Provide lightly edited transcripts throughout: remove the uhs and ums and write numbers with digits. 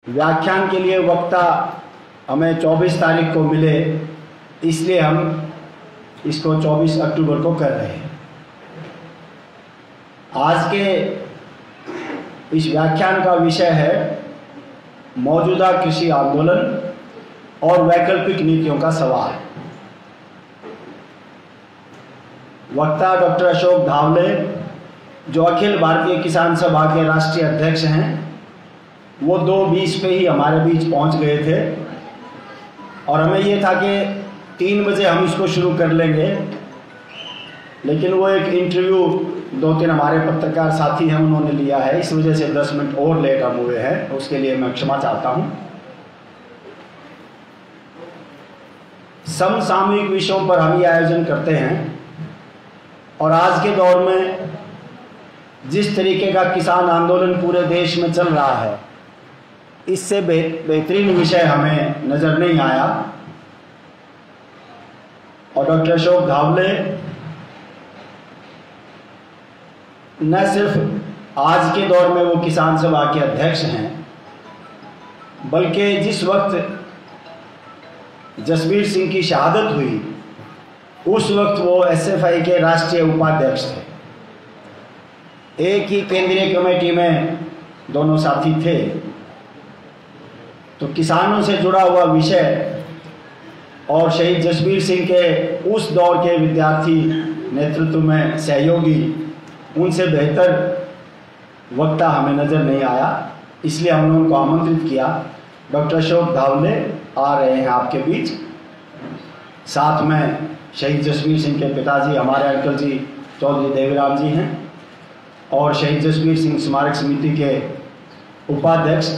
व्याख्यान के लिए वक्ता हमें 24 तारीख को मिले, इसलिए हम इसको 24 अक्टूबर को कर रहे हैं। आज के इस व्याख्यान का विषय है मौजूदा कृषि आंदोलन और वैकल्पिक नीतियों का सवाल। वक्ता डॉक्टर अशोक धावले, जो अखिल भारतीय किसान सभा के राष्ट्रीय अध्यक्ष हैं, वो 2:20 पे ही हमारे बीच पहुंच गए थे और हमें ये था कि 3 बजे हम इसको शुरू कर लेंगे, लेकिन वो एक इंटरव्यू 2-3 हमारे पत्रकार साथी हैं उन्होंने लिया है, इस वजह से 10 मिनट और लेट हम हुए हैं, उसके लिए मैं क्षमा चाहता हूँ। समसामयिक विषयों पर हम ये आयोजन करते हैं और आज के दौर में जिस तरीके का किसान आंदोलन पूरे देश में चल रहा है, इससे बेहतरीन विषय हमें नज़र नहीं आया। और डॉक्टर अशोक धावले न सिर्फ आज के दौर में वो किसान सभा के अध्यक्ष हैं, बल्कि जिस वक्त जसबीर सिंह की शहादत हुई उस वक्त वो एसएफआई के राष्ट्रीय उपाध्यक्ष थे। एक ही केंद्रीय कमेटी में दोनों साथी थे। तो किसानों से जुड़ा हुआ विषय और शहीद जसबीर सिंह के उस दौर के विद्यार्थी नेतृत्व में सहयोगी, उनसे बेहतर वक्ता हमें नज़र नहीं आया, इसलिए हमने उनको आमंत्रित किया। डॉक्टर अशोक धावले आ रहे हैं आपके बीच, साथ में शहीद जसबीर सिंह के पिताजी हमारे अंकल जी चौधरी देवीराम जी हैं और शहीद जसबीर सिंह स्मारक समिति के उपाध्यक्ष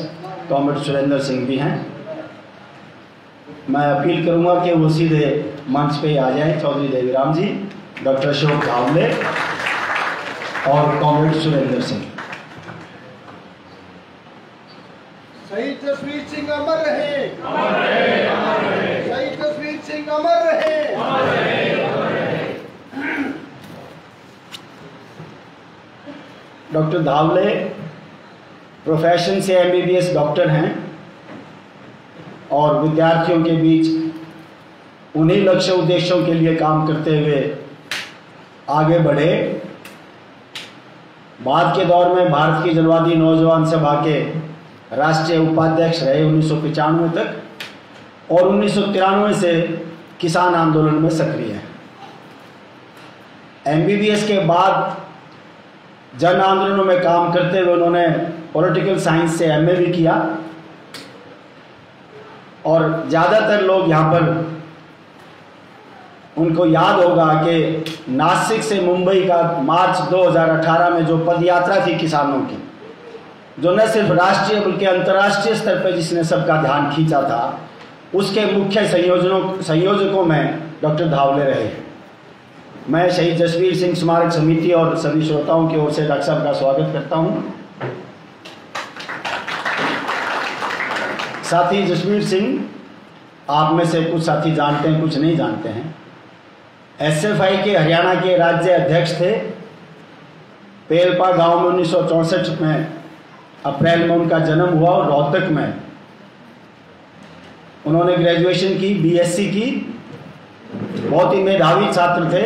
कॉमरेड सुरेंद्र सिंह भी हैं। मैं अपील करूंगा कि वो सीधे मंच पे आ जाएं, चौधरी देवीराम जी, डॉक्टर अशोक धावले और कॉमरेड सुरेंद्र सिंह। शहीद जसबीर सिंह अमर रहे, अमर रहे, अमर रहे। शहीद जसबीर सिंह अमर रहे, अमर रहे, अमर रहे। डॉक्टर धावले प्रोफेशन से एमबीबीएस डॉक्टर हैं और विद्यार्थियों के बीच उन्हीं लक्ष्य उद्देश्यों के लिए काम करते हुए आगे बढ़े। बाद के दौर में भारत की जनवादी नौजवान सभा के राष्ट्रीय उपाध्यक्ष रहे 1995 तक और 1993 से किसान आंदोलन में सक्रिय हैं। एमबीबीएस के बाद जन आंदोलनों में काम करते हुए उन्होंने पॉलिटिकल साइंस से एमए भी किया और ज़्यादातर लोग यहाँ पर उनको याद होगा कि नासिक से मुंबई का मार्च 2018 में जो पदयात्रा थी किसानों की, जो न सिर्फ राष्ट्रीय बल्कि अंतर्राष्ट्रीय स्तर पर जिसने सबका ध्यान खींचा था, उसके मुख्य संयोजकों में डॉक्टर धावले रहे। मैं शहीद जसबीर सिंह स्मारक समिति और सभी श्रोताओं की ओर से डॉक्टर साहब का स्वागत करता हूं। साथी जसबीर सिंह आप में से कुछ साथी जानते हैं, कुछ नहीं जानते हैं। एसएफआई के हरियाणा के राज्य अध्यक्ष थे। पेलपा गांव में 1964 में अप्रैल में उनका जन्म हुआ और रोहतक में उन्होंने ग्रेजुएशन की, बीएससी की। बहुत ही मेधावी छात्र थे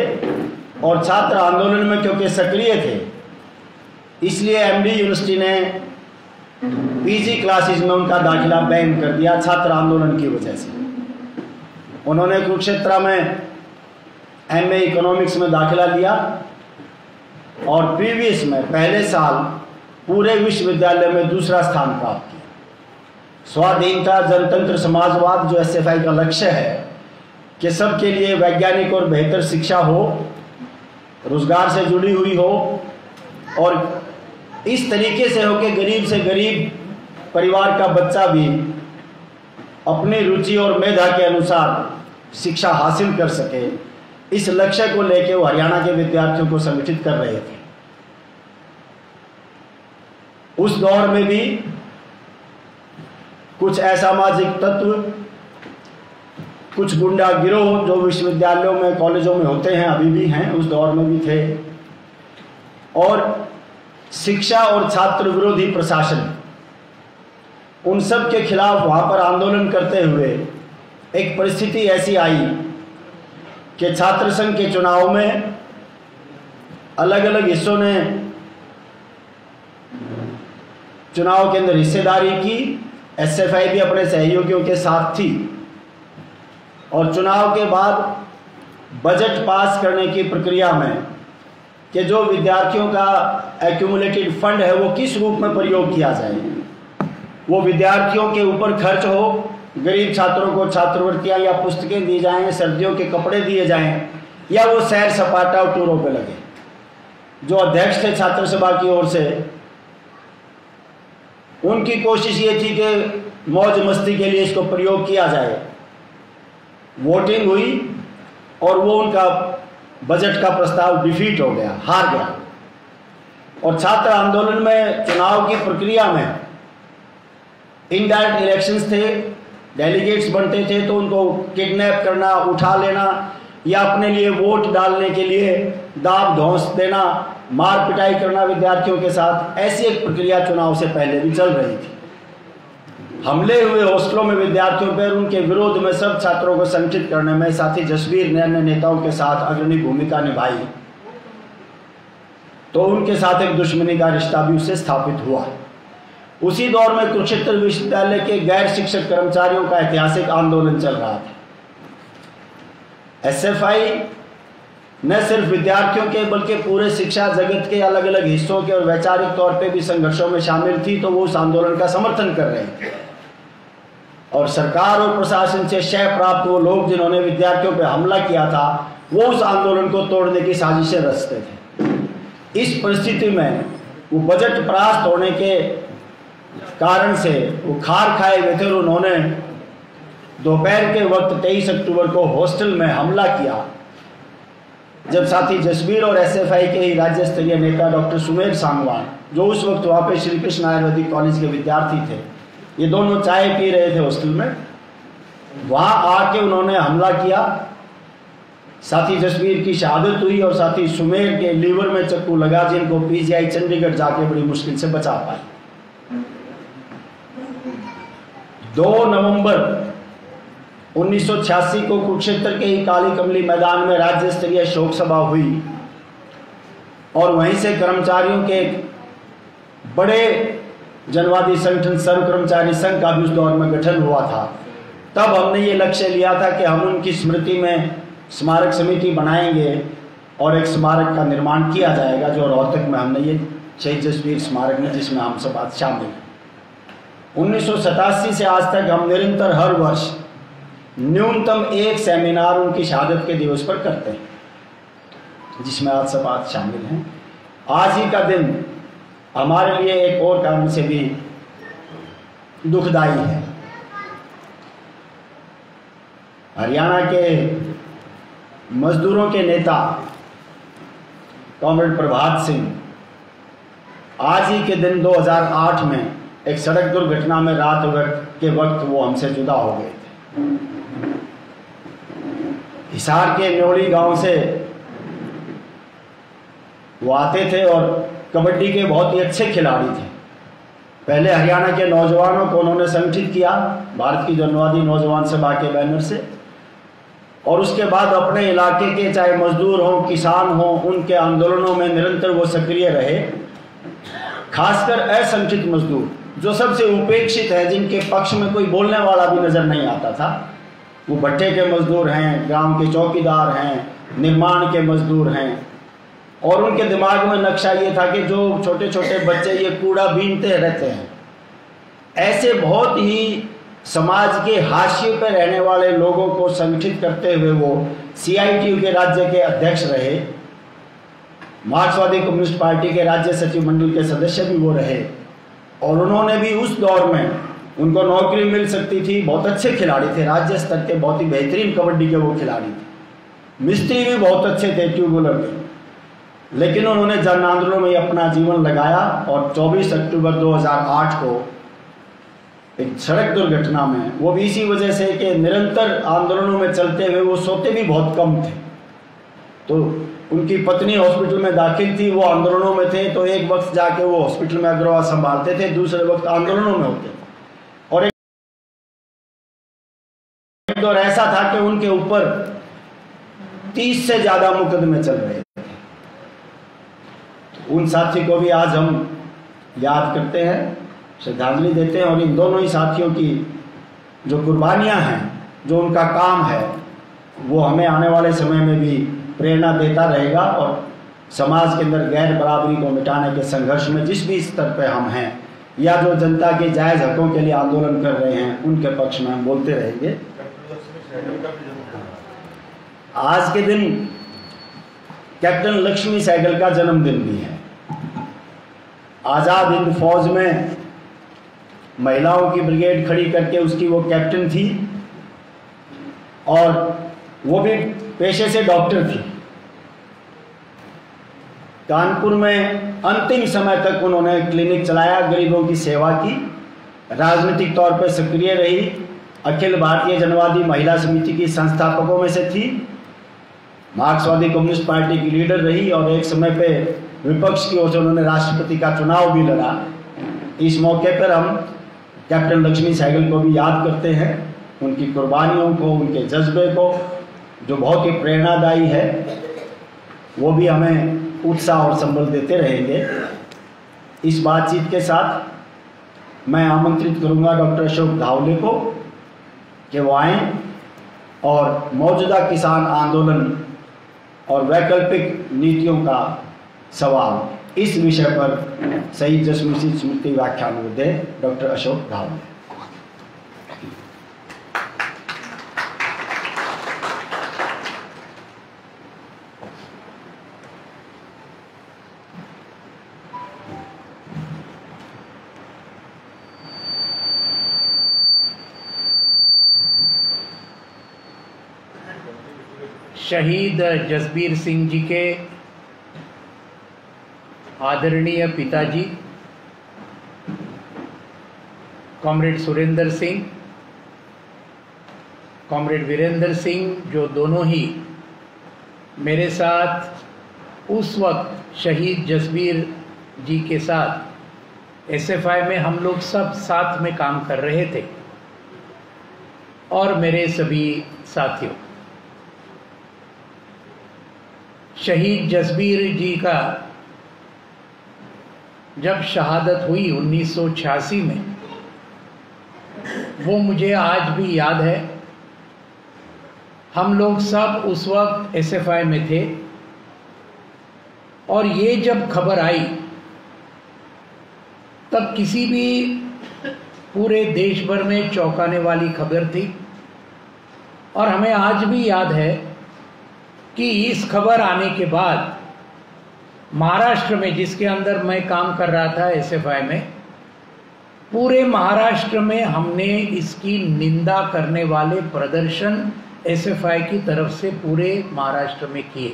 और छात्र आंदोलन में क्योंकि सक्रिय थे, इसलिए एमडी यूनिवर्सिटी ने पीजी क्लासेस में उनका दाखिला बैन कर दिया छात्र आंदोलन की वजह से। उन्होंने कुरुक्षेत्र में एमए इकोनॉमिक्स में दाखिला लिया और प्रीवियस में पहले साल पूरे विश्वविद्यालय में दूसरा स्थान प्राप्त किया। स्वाधीनता, जनतंत्र, समाजवाद जो एसएफआई का लक्ष्य है कि सबके लिए वैज्ञानिक और बेहतर शिक्षा हो, रोजगार से जुड़ी हुई हो और इस तरीके से हो कि गरीब से गरीब परिवार का बच्चा भी अपनी रुचि और मेधा के अनुसार शिक्षा हासिल कर सके, इस लक्ष्य को लेकर वो हरियाणा के विद्यार्थियों को संगठित कर रहे थे। उस दौर में भी कुछ असामाजिक तत्व, कुछ गुंडा गिरोह जो विश्वविद्यालयों में, कॉलेजों में होते हैं, अभी भी हैं, उस दौर में भी थे। और शिक्षा और छात्र विरोधी प्रशासन उन सब के खिलाफ वहाँ पर आंदोलन करते हुए एक परिस्थिति ऐसी आई कि छात्र संघ के चुनाव में अलग अलग हिस्सों ने चुनाव के अंदर हिस्सेदारी की। एसएफआई भी अपने सहयोगियों के साथ थी और चुनाव के बाद बजट पास करने की प्रक्रिया में कि जो विद्यार्थियों का एक्यूमुलेटेड फंड है वो किस रूप में प्रयोग किया जाए, वो विद्यार्थियों के ऊपर खर्च हो, गरीब छात्रों को छात्रवृत्तियां या पुस्तकें दी जाएं, सर्दियों के कपड़े दिए जाएं, या वो सैर सपाटा और टूरों पे लगे। जो अध्यक्ष थे छात्र सभा की ओर से, उनकी कोशिश ये थी कि मौज मस्ती के लिए इसको प्रयोग किया जाए। वोटिंग हुई और वो उनका बजट का प्रस्ताव डिफीट हो गया, हार गया। और छात्र आंदोलन में चुनाव की प्रक्रिया में इनडायरेक्ट इलेक्शंस थे, डेलीगेट्स बनते थे, तो उनको किडनैप करना, उठा लेना या अपने लिए वोट डालने के लिए दाब धौंस देना, मार पिटाई करना विद्यार्थियों के साथ, ऐसी एक प्रक्रिया चुनाव से पहले भी चल रही थी। हमले हुए हॉस्टलों में विद्यार्थियों पर, उनके विरोध में सब छात्रों को संगठित करने में साथी जसवीर ने अन्य नेताओं के साथ अग्रणी भूमिका निभाई, तो उनके साथ एक दुश्मनी का रिश्ता भी उससे स्थापित हुआ। उसी दौर में कुरुक्षेत्र विश्वविद्यालय के गैर शिक्षक कर्मचारियों का ऐतिहासिक आंदोलन चल रहा था। एसएफआई न सिर्फ विद्यार्थियों के बल्कि पूरे शिक्षा जगत के अलग अलग हिस्सों के और वैचारिक तौर पे भी संघर्षों में शामिल थी, तो वो उस आंदोलन का समर्थन कर रहे थे। और सरकार और प्रशासन से शय प्राप्त वो लोग जिन्होंने विद्यार्थियों पर हमला किया था, वो उस आंदोलन को तोड़ने की साजिशें रचते थे। इस परिस्थिति में वो बजट परास्त होने के कारण से वो खार खाए हुए थे और उन्होंने दोपहर के वक्त 23 अक्टूबर को हॉस्टल में हमला किया, जब साथी जसवीर और एसएफआई के ही राज्य स्तरीय नेता डॉक्टर सुमेर सांगवान, जो उस वक्त वहाँ पे श्री कृष्ण आयुर्वेदिक कॉलेज के विद्यार्थी थे, ये दोनों चाय पी रहे थे हॉस्टल में, वहाँ आके उन्होंने हमला किया। साथी जसवीर की शहादत हुई और साथी सुमेर के लीवर में चक्कू लगा, जिनको पीजीआई चंडीगढ़ जाके बड़ी मुश्किल से बचा पाए। 2 नवंबर 1986 को कुरुक्षेत्र के ही काली कमली मैदान में राज्य स्तरीय शोक सभा हुई और वहीं से कर्मचारियों के बड़े जनवादी संगठन सर्व कर्मचारी संघ का भी उस दौर में गठन हुआ था। तब हमने ये लक्ष्य लिया था कि हम उनकी स्मृति में स्मारक समिति बनाएंगे और एक स्मारक का निर्माण किया जाएगा, जो रोहतक में हमने ये शहीद जसवीर स्मारक में, जिसमें हम सब आज शामिल हैं। 1987 से आज तक हम निरंतर हर वर्ष न्यूनतम एक सेमिनार उनकी शहादत के दिवस पर करते हैं, जिसमें आज सब आज शामिल हैं। आज ही का दिन हमारे लिए एक और कारण से भी दुखदाई है। हरियाणा के मजदूरों के नेता कॉमरेड प्रभात सिंह आज ही के दिन 2008 में एक सड़क दुर्घटना में रात के वक्त वो हमसे जुदा हो गए थे। हिसार के न्योड़ी गांव से वो आते थे और कबड्डी के बहुत ही अच्छे खिलाड़ी थे। पहले हरियाणा के नौजवानों को उन्होंने संगठित किया भारत की जनवादी नौजवान सभा के बैनर से, और उसके बाद अपने इलाके के चाहे मजदूर हों, किसान हों, उनके आंदोलनों में निरंतर वो सक्रिय रहे। खासकर असंगठित मजदूर जो सबसे उपेक्षित है, जिनके पक्ष में कोई बोलने वाला भी नजर नहीं आता था, वो भट्टे के मजदूर हैं, गांव के चौकीदार हैं, निर्माण के मजदूर हैं, और उनके दिमाग में नक्शा ये था कि जो छोटे छोटे बच्चे ये कूड़ा बीनते रहते हैं, ऐसे बहुत ही समाज के हाशिए पर रहने वाले लोगों को संगठित करते हुए वो सीआईटीयू के राज्य के अध्यक्ष रहे, मार्क्सवादी कम्युनिस्ट पार्टी के राज्य सचिव मंडल के सदस्य भी वो रहे, और उन्होंने भी उस दौर में उनको नौकरी मिल सकती थी। बहुत अच्छे खिलाड़ी थे, राज्य स्तर के बहुत ही बेहतरीन कबड्डी के वो खिलाड़ी थे, मिस्त्री भी बहुत अच्छे थे ट्यूबुलर के, लेकिन उन्होंने जन आंदोलन में अपना जीवन लगाया और 24 अक्टूबर 2008 को एक सड़क दुर्घटना में, वो भी इसी वजह से कि निरंतर आंदोलनों में चलते हुए वो सोते भी बहुत कम थे, तो उनकी पत्नी हॉस्पिटल में दाखिल थी, वो आंदोलनों में थे, तो एक वक्त जाके वो हॉस्पिटल में अग्रवाल संभालते थे, दूसरे वक्त आंदोलनों में होते थे। दौर ऐसा था कि उनके ऊपर 30 से ज़्यादा मुकदमे चल रहे थे। उन साथी को भी आज हम याद करते हैं, श्रद्धांजलि देते हैं, और इन दोनों ही साथियों की जो कुर्बानियां हैं, जो उनका काम है, वो हमें आने वाले समय में भी प्रेरणा देता रहेगा। और समाज के अंदर गैर बराबरी को मिटाने के संघर्ष में जिस भी स्तर पे हम हैं, या जो जनता के जायज़ हकों के लिए आंदोलन कर रहे हैं, उनके पक्ष में हम बोलते रहेंगे। आज के दिन कैप्टन लक्ष्मी सहगल का जन्मदिन भी है। आज़ाद हिंद फौज में महिलाओं की ब्रिगेड खड़ी करके उसकी वो कैप्टन थी, और वो भी पेशे से डॉक्टर थी। कानपुर में अंतिम समय तक उन्होंने क्लिनिक चलाया, गरीबों की सेवा की, राजनीतिक तौर पर सक्रिय रही, अखिल भारतीय जनवादी महिला समिति की संस्थापकों में से थी, मार्क्सवादी कम्युनिस्ट पार्टी की लीडर रही, और एक समय पे विपक्ष की ओर से उन्होंने राष्ट्रपति का चुनाव भी लड़ा। इस मौके पर हम कैप्टन लक्ष्मी सहगल को भी याद करते हैं, उनकी कुर्बानियों को, उनके जज्बे को, जो बहुत ही प्रेरणादायी है। वो भी हमें उत्साह और संबल देते रहेंगे। इस बातचीत के साथ मैं आमंत्रित करूंगा डॉक्टर अशोक धावले को कि वो आएँ और मौजूदा किसान आंदोलन और वैकल्पिक नीतियों का सवाल, इस विषय पर शहीद जसवीर सिंह स्मृति व्याख्यान दें डॉक्टर अशोक धावले। शहीद जसबीर सिंह जी के आदरणीय पिताजी कॉमरेड सुरेंद्र सिंह, कॉमरेड वीरेंद्र सिंह, जो दोनों ही मेरे साथ उस वक्त शहीद जसबीर जी के साथ एसएफआई में हम लोग सब साथ में काम कर रहे थे, और मेरे सभी साथियों, शहीद जसबीर जी का जब शहादत हुई 1986 में, वो मुझे आज भी याद है। हम लोग सब उस वक्त एसएफआई में थे, और ये जब खबर आई तब किसी भी पूरे देश भर में चौंकाने वाली खबर थी। और हमें आज भी याद है कि इस खबर आने के बाद महाराष्ट्र में, जिसके अंदर मैं काम कर रहा था एसएफआई में, पूरे महाराष्ट्र में हमने इसकी निंदा करने वाले प्रदर्शन एसएफआई की तरफ से पूरे महाराष्ट्र में किए,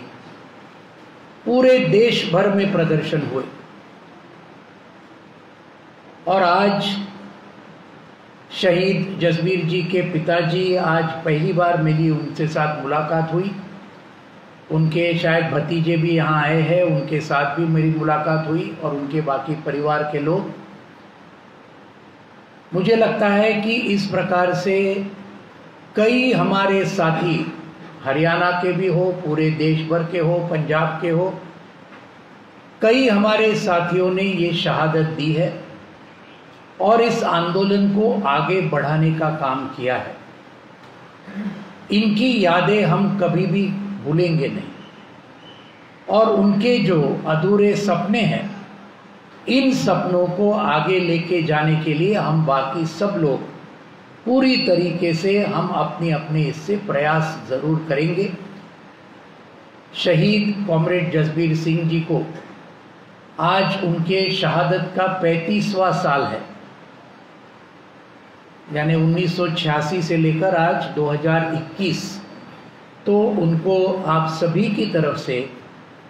पूरे देश भर में प्रदर्शन हुए। और आज शहीद जसबीर जी के पिताजी, आज पहली बार मेरी उनसे साथ मुलाकात हुई। उनके शायद भतीजे भी यहाँ आए हैं, उनके साथ भी मेरी मुलाकात हुई, और उनके बाकी परिवार के लोग। मुझे लगता है कि इस प्रकार से कई हमारे साथी, हरियाणा के भी हो, पूरे देश भर के हो, पंजाब के हो, कई हमारे साथियों ने ये शहादत दी है और इस आंदोलन को आगे बढ़ाने का काम किया है। इनकी यादें हम कभी भी भूलेंगे नहीं, और उनके जो अधूरे सपने हैं, इन सपनों को आगे लेके जाने के लिए हम बाकी सब लोग पूरी तरीके से हम अपने अपने इससे प्रयास जरूर करेंगे। शहीद कॉमरेड जसबीर सिंह जी को आज उनके शहादत का 35वां साल है, यानी 1986 से लेकर आज 2021। तो उनको आप सभी की तरफ से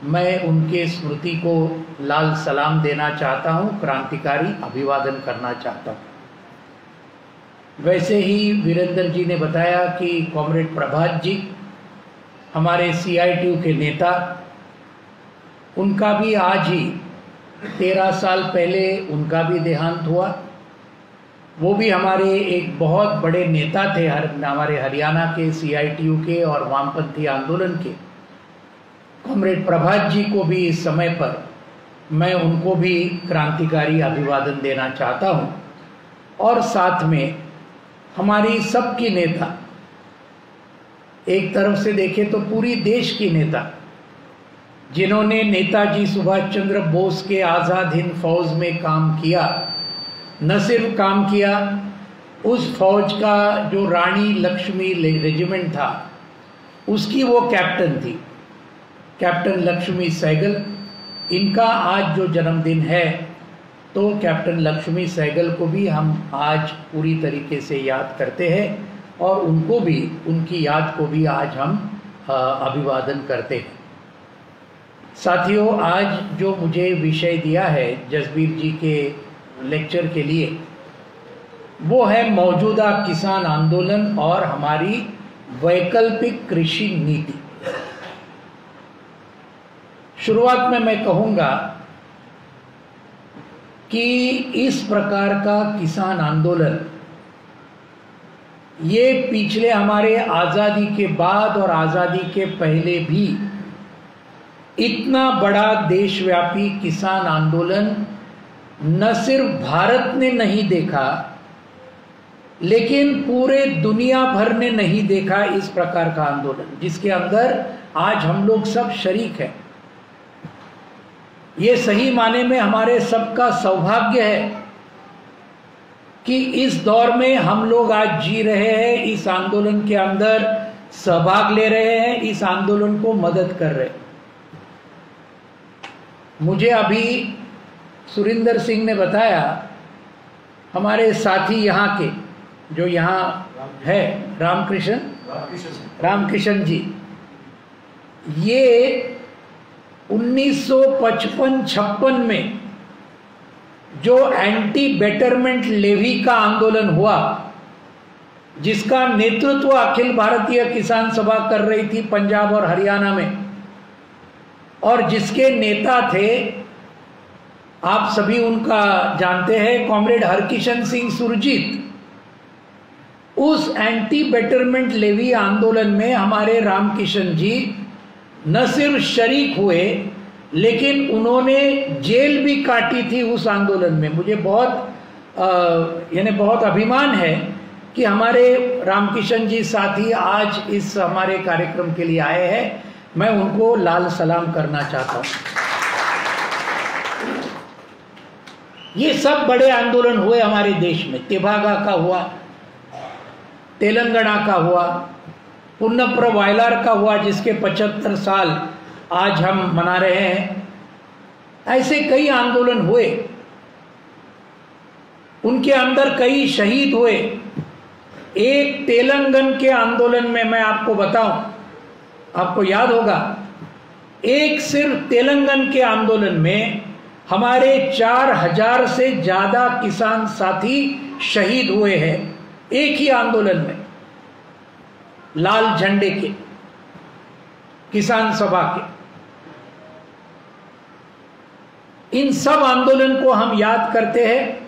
मैं उनके स्मृति को लाल सलाम देना चाहता हूं, क्रांतिकारी अभिवादन करना चाहता हूं। वैसे ही वीरेंद्र जी ने बताया कि कॉमरेड प्रभात जी हमारे CITU के नेता, उनका भी आज ही 13 साल पहले उनका भी देहांत हुआ। वो भी हमारे एक बहुत बड़े नेता थे, हमारे हरियाणा के CITU के और वामपंथी आंदोलन के कॉमरेड प्रभात जी को भी इस समय पर मैं उनको भी क्रांतिकारी अभिवादन देना चाहता हूँ। और साथ में हमारी सबकी नेता, एक तरफ से देखें तो पूरी देश की नेता, जिन्होंने नेताजी सुभाष चंद्र बोस के आज़ाद हिंद फौज में काम किया, न सिर्फ काम किया, उस फौज का जो रानी लक्ष्मी रेजिमेंट था उसकी वो कैप्टन थी, कैप्टन लक्ष्मी सहगल। इनका आज जो जन्मदिन है तो कैप्टन लक्ष्मी सहगल को भी हम आज पूरी तरीके से याद करते हैं और उनको भी, उनकी याद को भी आज हम अभिवादन करते हैं। साथियों, आज जो मुझे विषय दिया है जसबीर जी के लेक्चर के लिए, वो है मौजूदा किसान आंदोलन और हमारी वैकल्पिक कृषि नीति। शुरुआत में मैं कहूँगा कि इस प्रकार का किसान आंदोलन ये पिछले हमारे आज़ादी के बाद और आज़ादी के पहले भी इतना बड़ा देशव्यापी किसान आंदोलन न सिर्फ भारत ने नहीं देखा, लेकिन पूरे दुनिया भर ने नहीं देखा इस प्रकार का आंदोलन, जिसके अंदर आज हम लोग सब शरीक हैं। ये सही माने में हमारे सबका सौभाग्य है कि इस दौर में हम लोग आज जी रहे हैं, इस आंदोलन के अंदर सहभाग ले रहे हैं, इस आंदोलन को मदद कर रहे हैं। मुझे अभी सुरिंदर सिंह ने बताया, हमारे साथी यहाँ के जो यहाँ है रामकृष्ण जी, ये 1955-56 में जो एंटी बेटरमेंट लेवी का आंदोलन हुआ, जिसका नेतृत्व अखिल भारतीय किसान सभा कर रही थी पंजाब और हरियाणा में, और जिसके नेता थे, आप सभी उनका जानते हैं, कॉमरेड हरकिशन सिंह सुरजीत। उस एंटी बेटरमेंट लेवी आंदोलन में हमारे रामकिशन जी न सिर्फ शरीक हुए, लेकिन उन्होंने जेल भी काटी थी उस आंदोलन में। मुझे बहुत अभिमान है कि हमारे रामकिशन जी साथी आज इस हमारे कार्यक्रम के लिए आए हैं। मैं उनको लाल सलाम करना चाहता हूँ। ये सब बड़े आंदोलन हुए हमारे देश में। तेभागा का हुआ, तेलंगाना का हुआ, पुन्नप्र वायलार का हुआ, जिसके 75 साल आज हम मना रहे हैं। ऐसे कई आंदोलन हुए, उनके अंदर कई शहीद हुए। एक तेलंगाना के आंदोलन में मैं आपको बताऊं, आपको याद होगा, एक सिर्फ तेलंगाना के आंदोलन में हमारे 4000 से ज्यादा किसान साथी शहीद हुए हैं, एक ही आंदोलन में, लाल झंडे के, किसान सभा के। इन सब आंदोलन को हम याद करते हैं,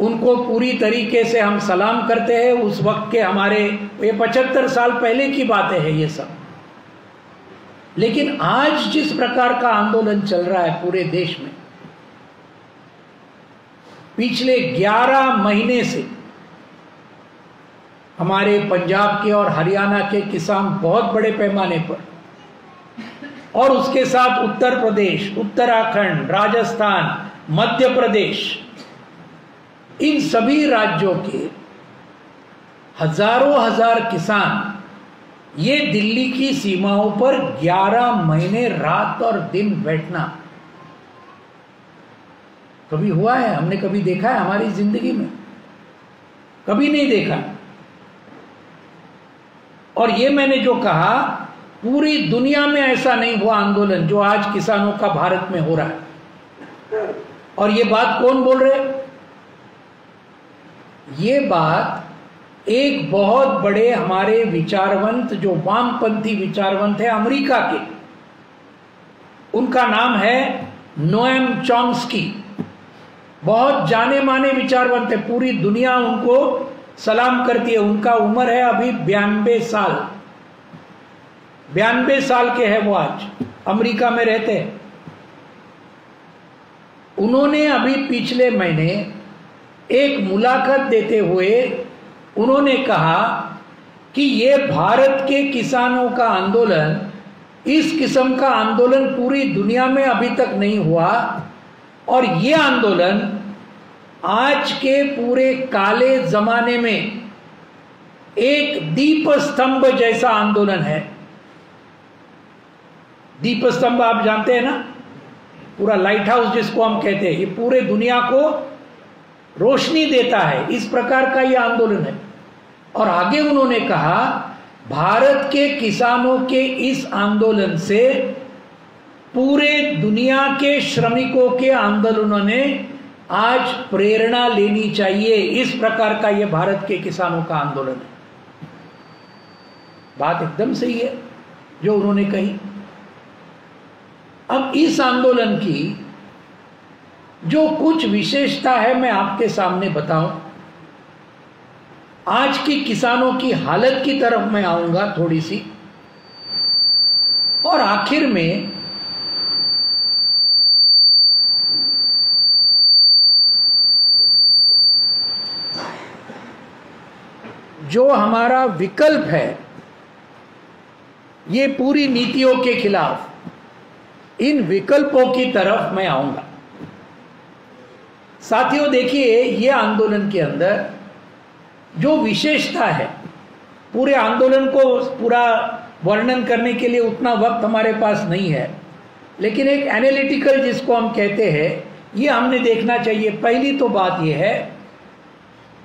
उनको पूरी तरीके से हम सलाम करते हैं। उस वक्त के हमारे, ये 75 साल पहले की बातें हैं ये सब। लेकिन आज जिस प्रकार का आंदोलन चल रहा है पूरे देश में, पिछले 11 महीने से हमारे पंजाब के और हरियाणा के किसान बहुत बड़े पैमाने पर, और उसके साथ उत्तर प्रदेश, उत्तराखंड, राजस्थान, मध्य प्रदेश, इन सभी राज्यों के हजारों हजार किसान ये दिल्ली की सीमाओं पर 11 महीने रात और दिन बैठना कभी हुआ है? हमने कभी देखा है हमारी जिंदगी में? कभी नहीं देखा। और ये मैंने जो कहा, पूरी दुनिया में ऐसा नहीं हुआ आंदोलन जो आज किसानों का भारत में हो रहा है। और ये बात कौन बोल रहे? ये बात एक बहुत बड़े हमारे विचारवंत, जो वामपंथी विचारवंत है अमेरिका के, उनका नाम है नोएम चॉम्स्की। बहुत जाने माने विचारवंत है, पूरी दुनिया उनको सलाम करती है। उनका उम्र है अभी 92 साल। 92 साल के हैं वो, आज अमेरिका में रहते हैं। उन्होंने अभी पिछले महीने एक मुलाकात देते हुए उन्होंने कहा कि ये भारत के किसानों का आंदोलन, इस किस्म का आंदोलन पूरी दुनिया में अभी तक नहीं हुआ, और ये आंदोलन आज के पूरे काले जमाने में एक दीप स्तंभ जैसा आंदोलन है। दीप स्तंभ आप जानते हैं ना, पूरा लाइट हाउस जिसको हम कहते हैं, ये पूरे दुनिया को रोशनी देता है, इस प्रकार का ये आंदोलन है। और आगे उन्होंने कहा भारत के किसानों के इस आंदोलन से पूरे दुनिया के श्रमिकों के आंदोलनों ने आज प्रेरणा लेनी चाहिए। इस प्रकार का ये भारत के किसानों का आंदोलन है। बात एकदम सही है जो उन्होंने कही। अब इस आंदोलन की जो कुछ विशेषता है मैं आपके सामने बताऊं। आज की किसानों की हालत की तरफ मैं आऊंगा थोड़ी सी, और आखिर में जो हमारा विकल्प है ये पूरी नीतियों के खिलाफ, इन विकल्पों की तरफ मैं आऊंगा। साथियों देखिए, ये आंदोलन के अंदर जो विशेषता है, पूरे आंदोलन को पूरा वर्णन करने के लिए उतना वक्त हमारे पास नहीं है, लेकिन एक एनालिटिकल जिसको हम कहते हैं ये हमने देखना चाहिए। पहली तो बात यह है,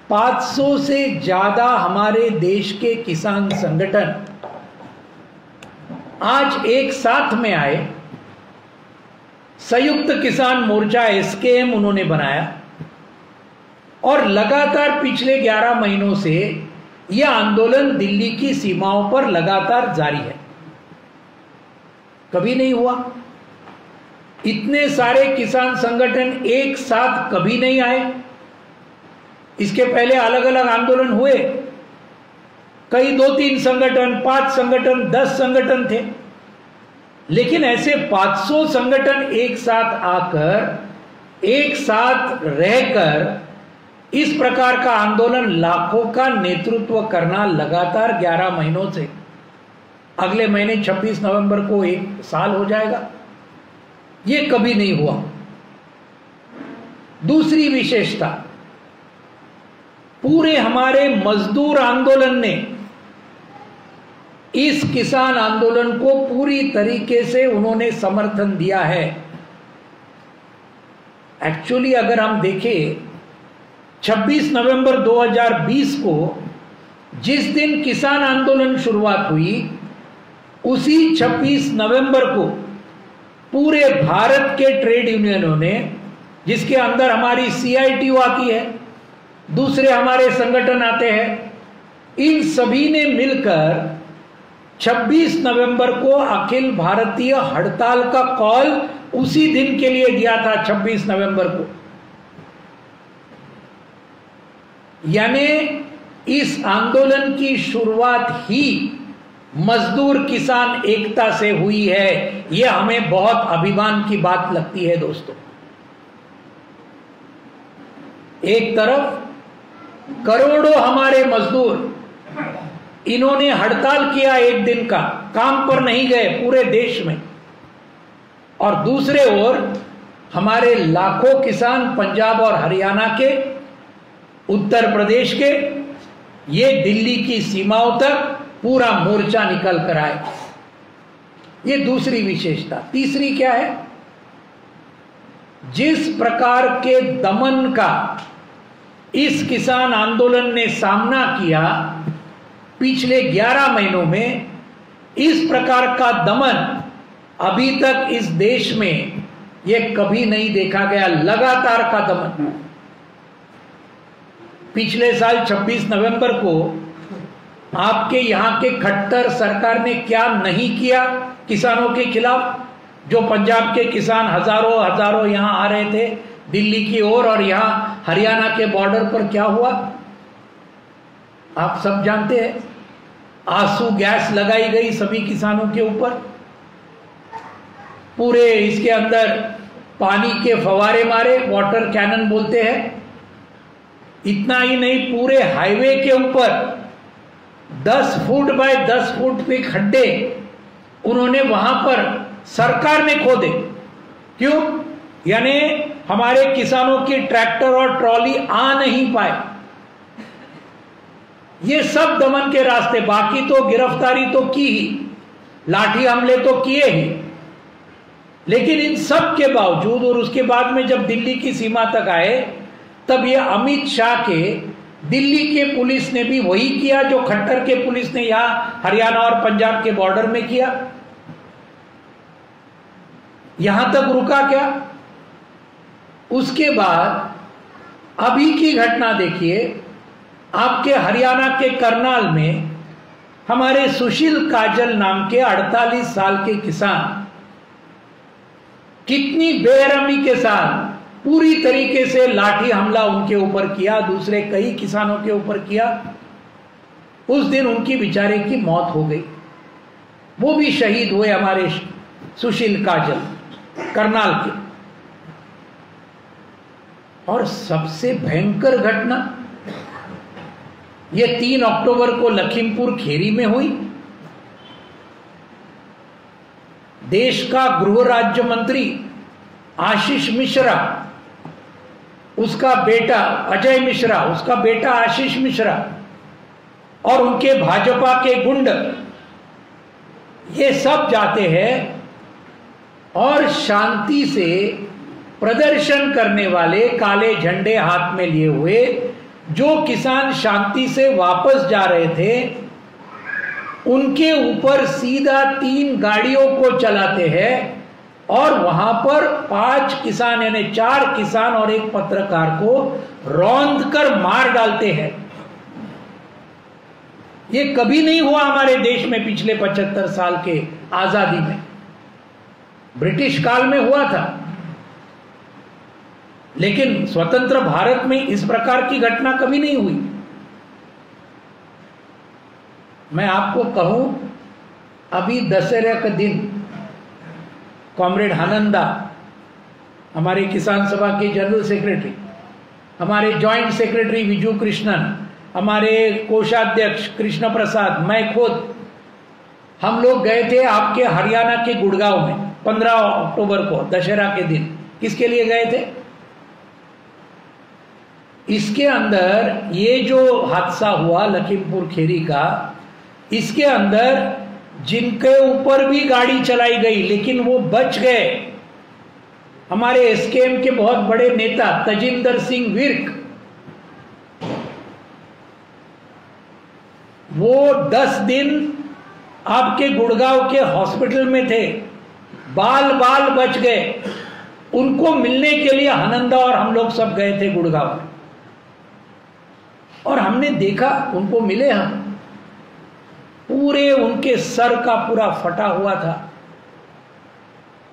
500 से ज्यादा हमारे देश के किसान संगठन आज एक साथ में आए। संयुक्त किसान मोर्चा SKM उन्होंने बनाया, और लगातार पिछले 11 महीनों से यह आंदोलन दिल्ली की सीमाओं पर लगातार जारी है। कभी नहीं हुआ, इतने सारे किसान संगठन एक साथ कभी नहीं आए। इसके पहले अलग अलग आंदोलन हुए, कई 2-3 संगठन, 5 संगठन, 10 संगठन थे, लेकिन ऐसे 500 संगठन एक साथ आकर, एक साथ रहकर इस प्रकार का आंदोलन, लाखों का नेतृत्व करना लगातार 11 महीनों से, अगले महीने 26 नवंबर को 1 साल हो जाएगा, ये कभी नहीं हुआ। दूसरी विशेषता, पूरे हमारे मजदूर आंदोलन ने इस किसान आंदोलन को पूरी तरीके से उन्होंने समर्थन दिया है। एक्चुअली अगर हम देखें, 26 नवंबर 2020 को जिस दिन किसान आंदोलन शुरुआत हुई, उसी 26 नवंबर को पूरे भारत के ट्रेड यूनियनों ने, जिसके अंदर हमारी CITU आती है, दूसरे हमारे संगठन आते हैं, इन सभी ने मिलकर 26 नवंबर को अखिल भारतीय हड़ताल का कॉल उसी दिन के लिए दिया था, 26 नवंबर को। यानी इस आंदोलन की शुरुआत ही मजदूर किसान एकता से हुई है। यह हमें बहुत अभिमान की बात लगती है दोस्तों। एक तरफ करोड़ों हमारे मजदूर, इन्होंने हड़ताल किया, एक दिन का काम पर नहीं गए पूरे देश में, और दूसरे ओर हमारे लाखों किसान पंजाब और हरियाणा के, उत्तर प्रदेश के, ये दिल्ली की सीमाओं तक पूरा मोर्चा निकल कर आए। ये दूसरी विशेषता। तीसरी क्या है? जिस प्रकार के दमन का इस किसान आंदोलन ने सामना किया पिछले 11 महीनों में, इस प्रकार का दमन अभी तक इस देश में ये कभी नहीं देखा गया। लगातार का दमन। पिछले साल 26 नवंबर को आपके यहां के खट्टर सरकार ने क्या नहीं किया किसानों के खिलाफ। जो पंजाब के किसान हजारों यहां आ रहे थे, दिल्ली की ओर, और यहाँ हरियाणा के बॉर्डर पर क्या हुआ आप सब जानते हैं। आंसू गैस लगाई गई सभी किसानों के ऊपर, पूरे इसके अंदर पानी के फवारे मारे, वाटर कैनन बोलते हैं। इतना ही नहीं, पूरे हाईवे के ऊपर 10 फुट बाय 10 फुट के खड्डे उन्होंने वहां पर सरकार ने खोदे। क्यों? यानी हमारे किसानों की ट्रैक्टर और ट्रॉली आ नहीं पाए। ये सब दमन के रास्ते। बाकी तो गिरफ्तारी तो की ही, लाठी हमले तो किए ही, लेकिन इन सब के बावजूद और उसके बाद में जब दिल्ली की सीमा तक आए, तब ये अमित शाह के दिल्ली के पुलिस ने भी वही किया जो खट्टर के पुलिस ने यहां हरियाणा और पंजाब के बॉर्डर में किया। यहां तक रुका क्या? उसके बाद अभी की घटना देखिए। आपके हरियाणा के करनाल में हमारे सुशील काजल नाम के 48 साल के किसान कितनी बेरहमी के साथ पूरी तरीके से लाठी हमला उनके ऊपर किया, दूसरे कई किसानों के ऊपर किया। उस दिन उनकी बेचारे की मौत हो गई। वो भी शहीद हुए हमारे सुशील काजल करनाल के। और सबसे भयंकर घटना ये 3 अक्टूबर को लखीमपुर खीरी में हुई। देश का गृह राज्य मंत्री आशीष मिश्रा, उसका बेटा अजय मिश्रा, उसका बेटा आशीष मिश्रा और उनके भाजपा के गुंड, ये सब जाते हैं और शांति से प्रदर्शन करने वाले काले झंडे हाथ में लिए हुए जो किसान शांति से वापस जा रहे थे, उनके ऊपर सीधा 3 गाड़ियों को चलाते हैं और वहां पर 5 किसान यानी 4 किसान और एक पत्रकार को रौंद कर मार डालते हैं। ये कभी नहीं हुआ हमारे देश में पिछले 75 साल के आजादी में। ब्रिटिश काल में हुआ था, लेकिन स्वतंत्र भारत में इस प्रकार की घटना कभी नहीं हुई। मैं आपको कहूं, अभी दशहरा का दिन कॉमरेड आनंदा, हमारे किसान सभा के जनरल सेक्रेटरी, हमारे जॉइंट सेक्रेटरी विजू कृष्णन, हमारे कोषाध्यक्ष कृष्ण प्रसाद, मैं खुद, हम लोग गए थे आपके हरियाणा के गुड़गांव में 15 अक्टूबर को दशहरा के दिन। किसके लिए गए थे? इसके अंदर ये जो हादसा हुआ लखीमपुर खीरी का, इसके अंदर जिनके ऊपर भी गाड़ी चलाई गई लेकिन वो बच गए, हमारे एसकेएम के बहुत बड़े नेता तजिंदर सिंह विर्क, वो 10 दिन आपके गुड़गांव के हॉस्पिटल में थे, बाल बाल बच गए। उनको मिलने के लिए आनंदा और हम लोग सब गए थे गुड़गांव में, और हमने देखा, उनको मिले हम, पूरे उनके सर का पूरा फटा हुआ था,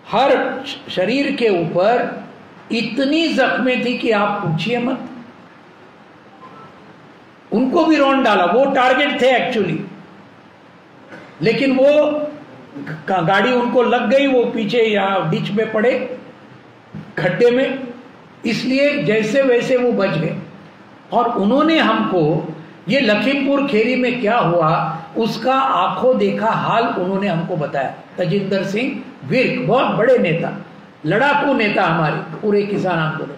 हर शरीर के ऊपर इतनी जख्में थी कि आप पूछिए मत। उनको भी रौंद डाला, वो टारगेट थे एक्चुअली, लेकिन वो गाड़ी उनको लग गई, वो पीछे यहां डिच में पड़े खड्डे में, इसलिए जैसे वैसे वो बच गए। और उन्होंने हमको ये लखीमपुर खीरी में क्या हुआ उसका आंखों देखा हाल उन्होंने हमको बताया। तजिंदर सिंह विर्क, बहुत बड़े नेता, लड़ाकू नेता हमारे पूरे किसान आंदोलन।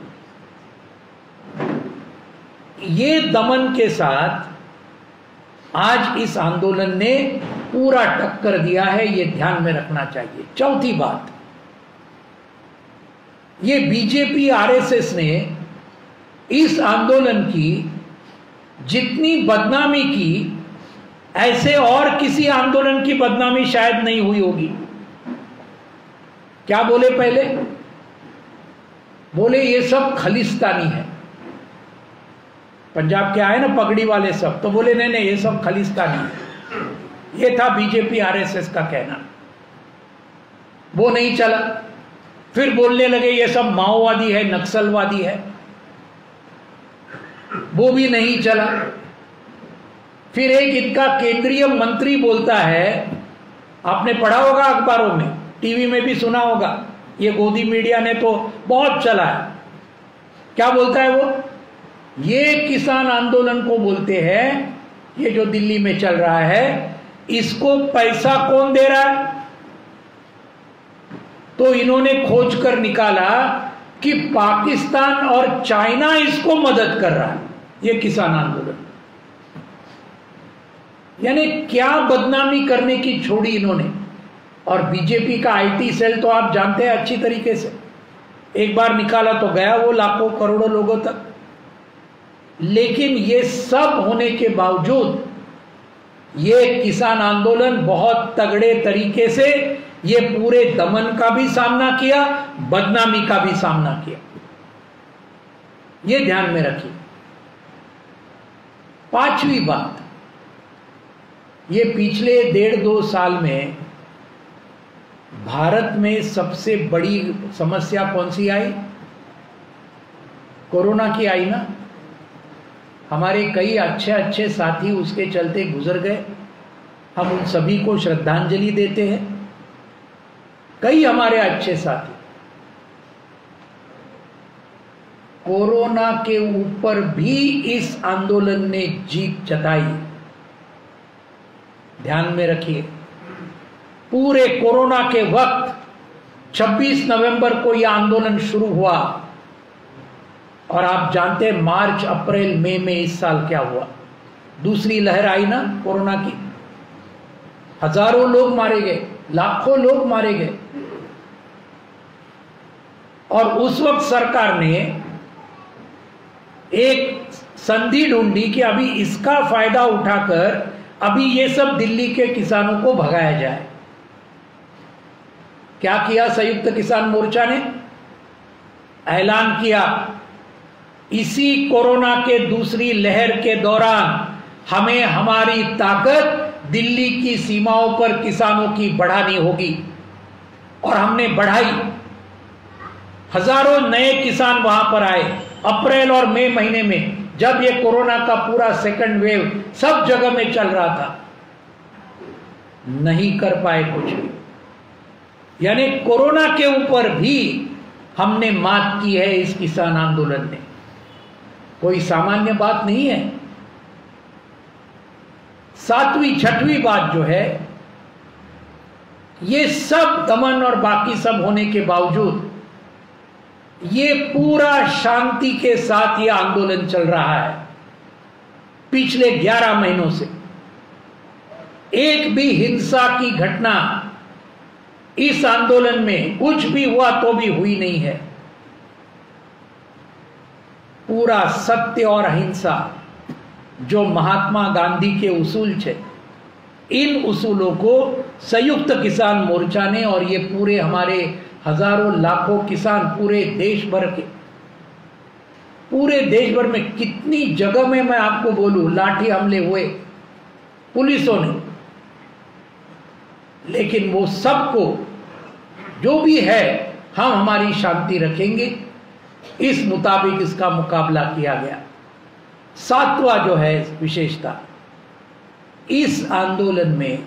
ये दमन के साथ आज इस आंदोलन ने पूरा टक्कर दिया है, ये ध्यान में रखना चाहिए। चौथी बात, ये बीजेपी आरएसएस ने इस आंदोलन की जितनी बदनामी की, ऐसे और किसी आंदोलन की बदनामी शायद नहीं हुई होगी। क्या बोले पहले? बोले ये सब खलिस्तानी है। पंजाब के आए ना पगड़ी वाले सब, तो बोले नहीं नहीं ये सब खलिस्तानी है। ये था बीजेपी आरएसएस का कहना, वो नहीं चला। फिर बोलने लगे ये सब माओवादी है, नक्सलवादी है, वो भी नहीं चला। फिर एक इनका केंद्रीय मंत्री बोलता है, आपने पढ़ा होगा अखबारों में, टीवी में भी सुना होगा, ये गोदी मीडिया ने तो बहुत चला है। क्या बोलता है वो? ये किसान आंदोलन को बोलते हैं, ये जो दिल्ली में चल रहा है, इसको पैसा कौन दे रहा है? तो इन्होंने खोज कर निकाला कि पाकिस्तान और चाइना इसको मदद कर रहा है, ये किसान आंदोलन। यानी क्या बदनामी करने की छोड़ी इन्होंने। और बीजेपी का आईटी सेल तो आप जानते हैं अच्छी तरीके से, एक बार निकाला तो गया वो लाखों करोड़ों लोगों तक। लेकिन ये सब होने के बावजूद ये किसान आंदोलन बहुत तगड़े तरीके से ये पूरे दमन का भी सामना किया, बदनामी का भी सामना किया। ये ध्यान में रखिए। पांचवी बात, ये पिछले 1.5-2 साल में भारत में सबसे बड़ी समस्या कौन सी आई? कोरोना की आई ना। हमारे कई अच्छे अच्छे साथी उसके चलते गुजर गए, हम उन सभी को श्रद्धांजलि देते हैं। कई हमारे अच्छे साथी कोरोना के ऊपर भी इस आंदोलन ने जीत जताई। ध्यान में रखिए, पूरे कोरोना के वक्त 26 नवंबर को यह आंदोलन शुरू हुआ और आप जानते हैं मार्च, अप्रैल, मई में इस साल क्या हुआ? दूसरी लहर आई ना कोरोना की, हजारों लोग मारे गए, लाखों लोग मारे गए। और उस वक्त सरकार ने एक संधि ढूंढी कि अभी इसका फायदा उठाकर अभी ये सब दिल्ली के किसानों को भगाया जाए। क्या किया संयुक्त किसान मोर्चा ने? ऐलान किया, इसी कोरोना के दूसरी लहर के दौरान हमें हमारी ताकत दिल्ली की सीमाओं पर किसानों की बढ़ानी होगी। और हमने बढ़ाई। हजारों नए किसान वहां पर आए अप्रैल और मई महीने में, जब ये कोरोना का पूरा सेकंड वेव सब जगह में चल रहा था। नहीं कर पाए कुछ भी। यानी कोरोना के ऊपर भी हमने मात की है इस किसान आंदोलन ने। कोई सामान्य बात नहीं है। सातवीं छठवीं बात जो है, ये सब दमन और बाकी सब होने के बावजूद ये पूरा शांति के साथ ये आंदोलन चल रहा है। पिछले 11 महीनों से एक भी हिंसा की घटना इस आंदोलन में कुछ भी हुआ तो भी हुई नहीं है। पूरा सत्य और अहिंसा जो महात्मा गांधी के उसूल थे, इन उसूलों को संयुक्त किसान मोर्चा ने और ये पूरे हमारे हजारों लाखों किसान पूरे देश भर के, पूरे देश भर में कितनी जगह में मैं आपको बोलूं लाठी हमले हुए पुलिसों ने, लेकिन वो सबको जो भी है हम हमारी शांति रखेंगे, इस मुताबिक इसका मुकाबला किया गया। सातवां जो है विशेषता, इस आंदोलन में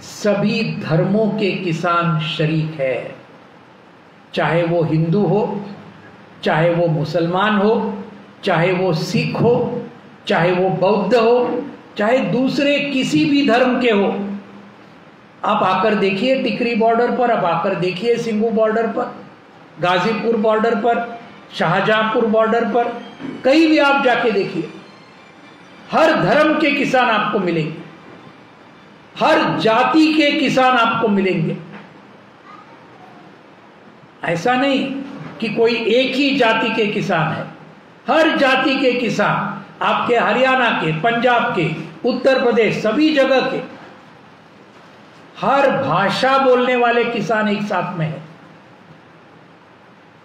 सभी धर्मों के किसान शरीक है। चाहे वो हिंदू हो, चाहे वो मुसलमान हो, चाहे वो सिख हो, चाहे वो बौद्ध हो, चाहे दूसरे किसी भी धर्म के हो। आप आकर देखिए टिकरी बॉर्डर पर, आप आकर देखिए सिंगू बॉर्डर पर, गाजीपुर बॉर्डर पर, शाहजहांपुर बॉर्डर पर, कहीं भी आप जाके देखिए, हर धर्म के किसान आपको मिलेंगे, हर जाति के किसान आपको मिलेंगे। ऐसा नहीं कि कोई एक ही जाति के किसान है, हर जाति के किसान आपके हरियाणा के, पंजाब के, उत्तर प्रदेश, सभी जगह के, हर भाषा बोलने वाले किसान एक साथ में है।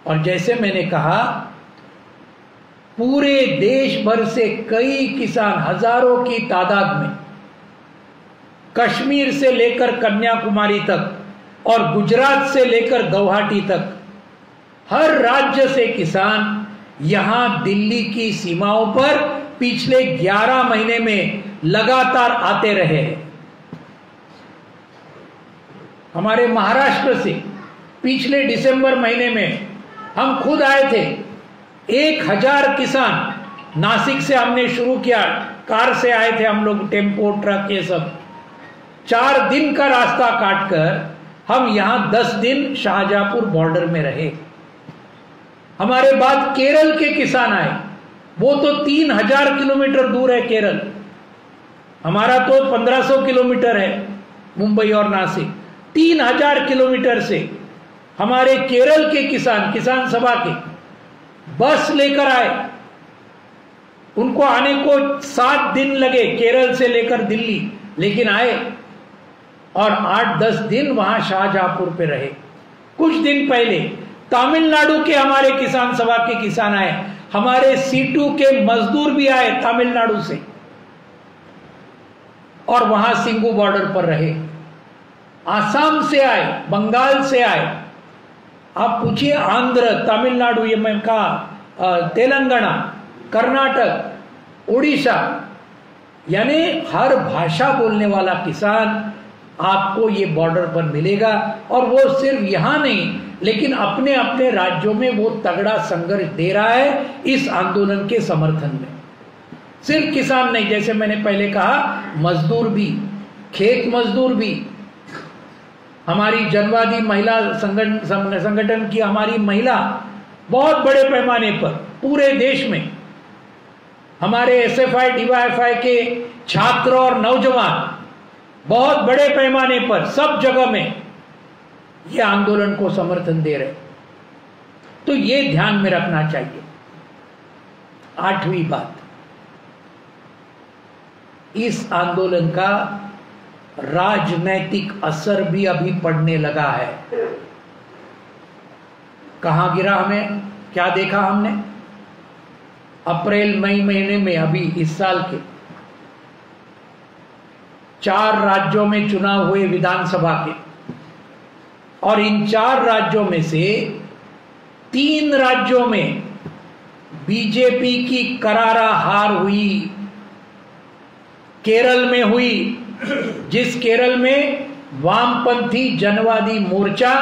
और जैसे मैंने कहा, पूरे देश भर से कई किसान हजारों की तादाद में, कश्मीर से लेकर कन्याकुमारी तक और गुजरात से लेकर गुवाहाटी तक हर राज्य से किसान यहां दिल्ली की सीमाओं पर पिछले 11 महीने में लगातार आते रहे हैं। हमारे महाराष्ट्र से पिछले दिसंबर महीने में हम खुद आए थे। 1000 किसान नासिक से हमने शुरू किया, कार से आए थे हम लोग, टेम्पो ट्रक ये सब। 4 दिन का रास्ता काटकर हम यहां 10 दिन शाहजहांपुर बॉर्डर में रहे। हमारे बाद केरल के किसान आए, वो तो 3000 किलोमीटर दूर है केरल, हमारा तो 1500 किलोमीटर है मुंबई और नासिक। 3000 किलोमीटर से हमारे केरल के किसान सभा के बस लेकर आए। उनको आने को 7 दिन लगे केरल से लेकर दिल्ली, लेकिन आए और 8-10 दिन वहां शाहजहांपुर पे रहे। कुछ दिन पहले तमिलनाडु के हमारे किसान सभा के किसान आए, हमारे C2 के मजदूर भी आए तमिलनाडु से और वहां सिंगू बॉर्डर पर रहे। आसाम से आए, बंगाल से आए, आप पूछिए आंध्र, तमिलनाडु, ये मैं कहा तेलंगाना, कर्नाटक, उड़ीसा, यानी हर भाषा बोलने वाला किसान आपको ये बॉर्डर पर मिलेगा। और वो सिर्फ यहां नहीं, लेकिन अपने अपने राज्यों में वो तगड़ा संघर्ष दे रहा है इस आंदोलन के समर्थन में। सिर्फ किसान नहीं, जैसे मैंने पहले कहा, मजदूर भी, खेत मजदूर भी, हमारी जनवादी महिला संगठन की हमारी महिला बहुत बड़े पैमाने पर पूरे देश में, हमारे SFI DYFI के छात्र और नौजवान बहुत बड़े पैमाने पर सब जगह में ये आंदोलन को समर्थन दे रहे। तो ये ध्यान में रखना चाहिए। 8वीं बात, इस आंदोलन का राजनैतिक असर भी अभी पड़ने लगा है। कहां गिरा, हमें क्या देखा हमने? अप्रैल मई महीने में अभी इस साल के 4 राज्यों में चुनाव हुए विधानसभा के, और इन 4 राज्यों में से 3 राज्यों में बीजेपी की करारा हार हुई। केरल में हुई, जिस केरल में वामपंथी जनवादी मोर्चा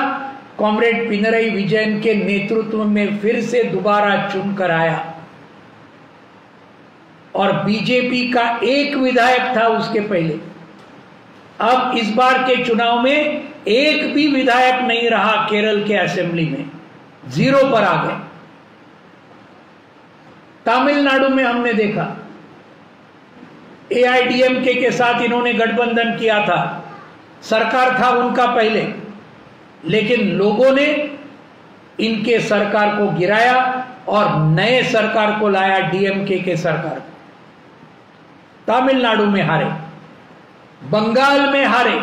कॉमरेड पिनरई विजयन के नेतृत्व में फिर से दोबारा चुनकर आया, और बीजेपी का 1 विधायक था उसके पहले। अब इस बार के चुनाव में 1 भी विधायक नहीं रहा केरल के असेंबली में, 0 पर आ गए। तमिलनाडु में हमने देखा, AIDMK के साथ इन्होंने गठबंधन किया था, सरकार था उनका पहले, लेकिन लोगों ने इनके सरकार को गिराया और नए सरकार को लाया, DMK के सरकार को। तमिलनाडु में हारे, बंगाल में हारे।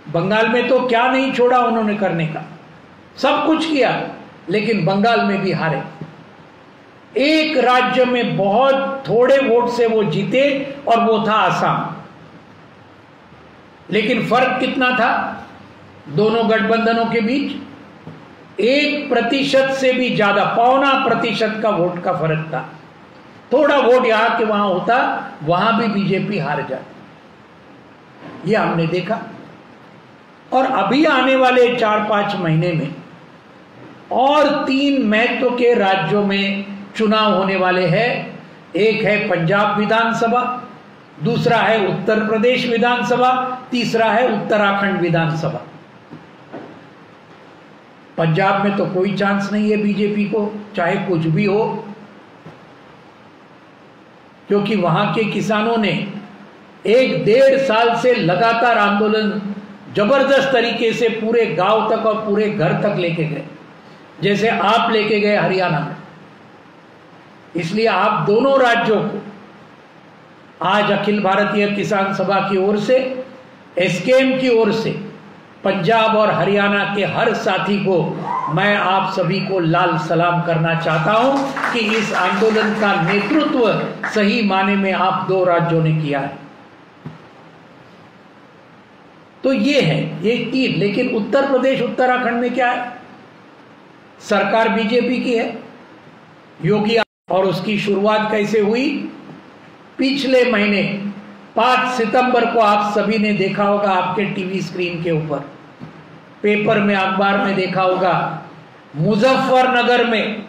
बंगाल में तो क्या नहीं छोड़ा उन्होंने करने का, सब कुछ किया, लेकिन बंगाल में भी हारे। एक राज्य में बहुत थोड़े वोट से वो जीते, और वो था आसाम। लेकिन फर्क कितना था दोनों गठबंधनों के बीच? 1% से भी ज्यादा, 0.25% का वोट का फर्क था। थोड़ा वोट यहां के वहां होता, वहां भी बीजेपी हार जाती। ये हमने देखा। और अभी आने वाले 4-5 महीने में और 3 महत्व के राज्यों में चुनाव होने वाले हैं। एक है पंजाब विधानसभा, दूसरा है उत्तर प्रदेश विधानसभा, तीसरा है उत्तराखंड विधानसभा। पंजाब में तो कोई चांस नहीं है बीजेपी को, चाहे कुछ भी हो, क्योंकि वहां के किसानों ने 1-1.5 साल से लगातार आंदोलन जबरदस्त तरीके से पूरे गांव तक और पूरे घर तक लेके गए, जैसे आप लेके गए हरियाणा में। इसलिए आप दोनों राज्यों को आज अखिल भारतीय किसान सभा की ओर से, SKM की ओर से, पंजाब और हरियाणा के हर साथी को मैं आप सभी को लाल सलाम करना चाहता हूं कि इस आंदोलन का नेतृत्व सही माने में आप 2 राज्यों ने किया है। तो ये है, ये तीन। लेकिन उत्तर प्रदेश उत्तराखंड में क्या है? सरकार बीजेपी की है, योगी। और उसकी शुरुआत कैसे हुई? पिछले महीने 5 सितंबर को आप सभी ने देखा होगा, आपके टीवी स्क्रीन के ऊपर, पेपर में, अखबार में देखा होगा, मुजफ्फरनगर में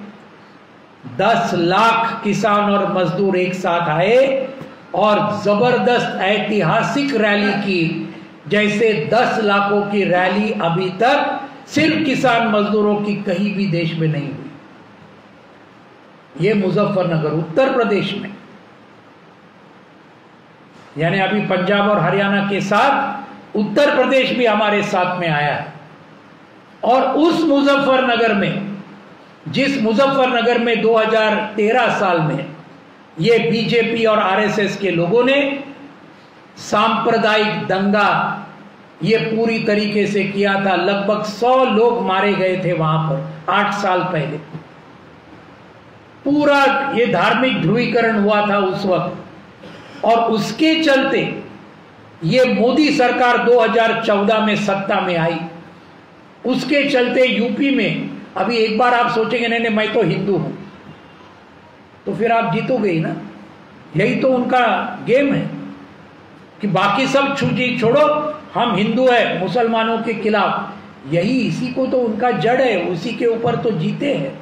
10 लाख किसान और मजदूर एक साथ आए और जबरदस्त ऐतिहासिक रैली की, जैसे 10 लाखों की रैली अभी तक सिर्फ किसान मजदूरों की कहीं भी देश में नहीं हुई। ये मुजफ्फरनगर उत्तर प्रदेश में, यानी अभी पंजाब और हरियाणा के साथ उत्तर प्रदेश भी हमारे साथ में आया है। और उस मुजफ्फरनगर में, जिस मुजफ्फरनगर में 2013 साल में ये बीजेपी और आरएसएस के लोगों ने सांप्रदायिक दंगा ये पूरी तरीके से किया था, लगभग 100 लोग मारे गए थे वहां पर 8 साल पहले। पूरा ये धार्मिक ध्रुवीकरण हुआ था उस वक्त, और उसके चलते ये मोदी सरकार 2014 में सत्ता में आई। उसके चलते यूपी में, अभी एक बार आप सोचेंगे नहीं नहीं मैं तो हिंदू हूं, तो फिर आप जीतोगे ही ना। यही तो उनका गेम है कि बाकी सब छोड़ो, हम हिंदू है मुसलमानों के खिलाफ। यही, इसी को तो उनका जड़ है, उसी के ऊपर तो जीते हैं।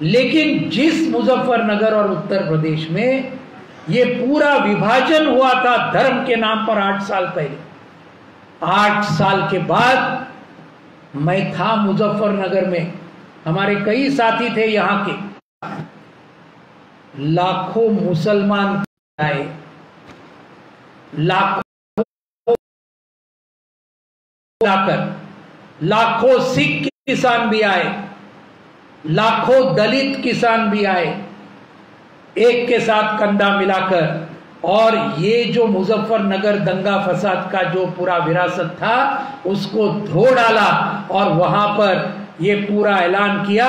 लेकिन जिस मुजफ्फरनगर और उत्तर प्रदेश में ये पूरा विभाजन हुआ था धर्म के नाम पर 8 साल पहले, 8 साल के बाद मैं था मुजफ्फरनगर में, हमारे कई साथी थे यहाँ के, लाखों मुसलमान आए, लाखों सिख किसान भी आए, लाखों दलित किसान भी आए, एक के साथ कंधा मिलाकर। और ये जो मुजफ्फरनगर दंगा फसाद का जो पूरा विरासत था उसको धो डाला, और वहां पर ये पूरा ऐलान किया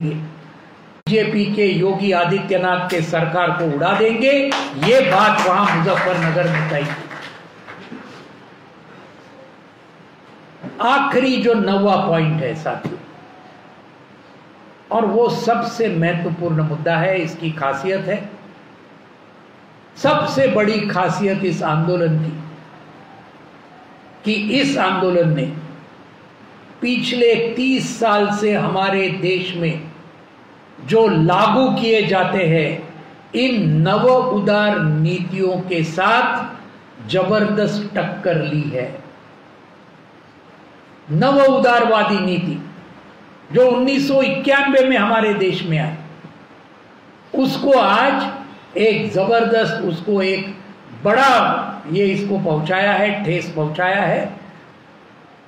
बीजेपी के योगी आदित्यनाथ के सरकार को उड़ा देंगे। ये बात वहां मुजफ्फरनगर में कही। आखिरी जो 9वां पॉइंट है साथियों, और वो सबसे महत्वपूर्ण मुद्दा है, इसकी खासियत है, सबसे बड़ी खासियत इस आंदोलन की, कि इस आंदोलन ने पिछले 30 साल से हमारे देश में जो लागू किए जाते हैं इन नव उदार नीतियों के साथ जबरदस्त टक्कर ली है। नव उदारवादी नीति जो 1991 में हमारे देश में आई, उसको आज एक जबरदस्त, उसको एक बड़ा ये इसको पहुंचाया है, ठेस पहुंचाया है।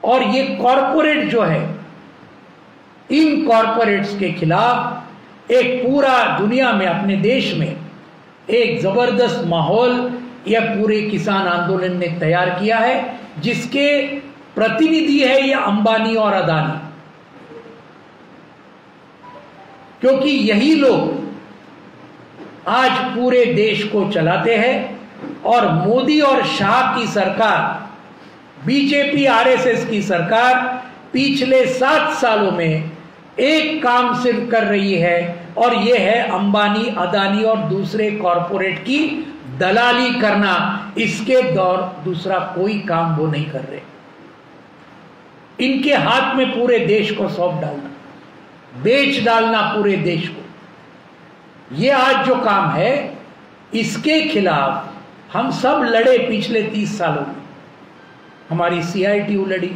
और ये कॉरपोरेट जो है, इन कॉरपोरेट्स के खिलाफ एक पूरा दुनिया में, अपने देश में एक जबरदस्त माहौल यह पूरे किसान आंदोलन ने तैयार किया है, जिसके प्रतिनिधि है ये अंबानी और अदानी। क्योंकि यही लोग आज पूरे देश को चलाते हैं, और मोदी और शाह की सरकार, बीजेपी आरएसएस की सरकार पिछले 7 सालों में एक काम सिर्फ कर रही है, और यह है अंबानी, अदानी और दूसरे कॉरपोरेट की दलाली करना। इसके दौर दूसरा कोई काम वो नहीं कर रहे। इनके हाथ में पूरे देश को सौंप डालना, बेच डालना पूरे देश को, ये आज जो काम है, इसके खिलाफ हम सब लड़े पिछले 30 सालों में। हमारी CITU लड़ी,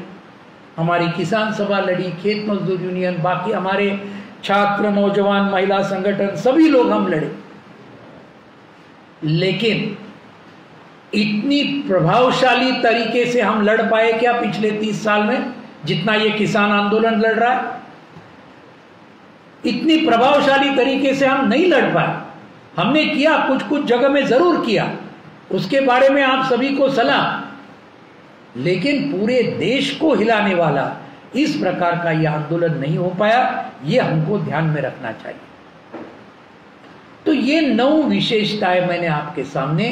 हमारी किसान सभा लड़ी, खेत मजदूर यूनियन, बाकी हमारे छात्र, नौजवान, महिला संगठन, सभी लोग हम लड़े। लेकिन इतनी प्रभावशाली तरीके से हम लड़ पाए क्या पिछले 30 साल में, जितना ये किसान आंदोलन लड़ रहा है? इतनी प्रभावशाली तरीके से हम नहीं लड़ पाए। हमने किया, कुछ कुछ जगह में जरूर किया, उसके बारे में आप सभी को सलाम, लेकिन पूरे देश को हिलाने वाला इस प्रकार का यह आंदोलन नहीं हो पाया। यह हमको ध्यान में रखना चाहिए। तो ये 9 विशेषताएं मैंने आपके सामने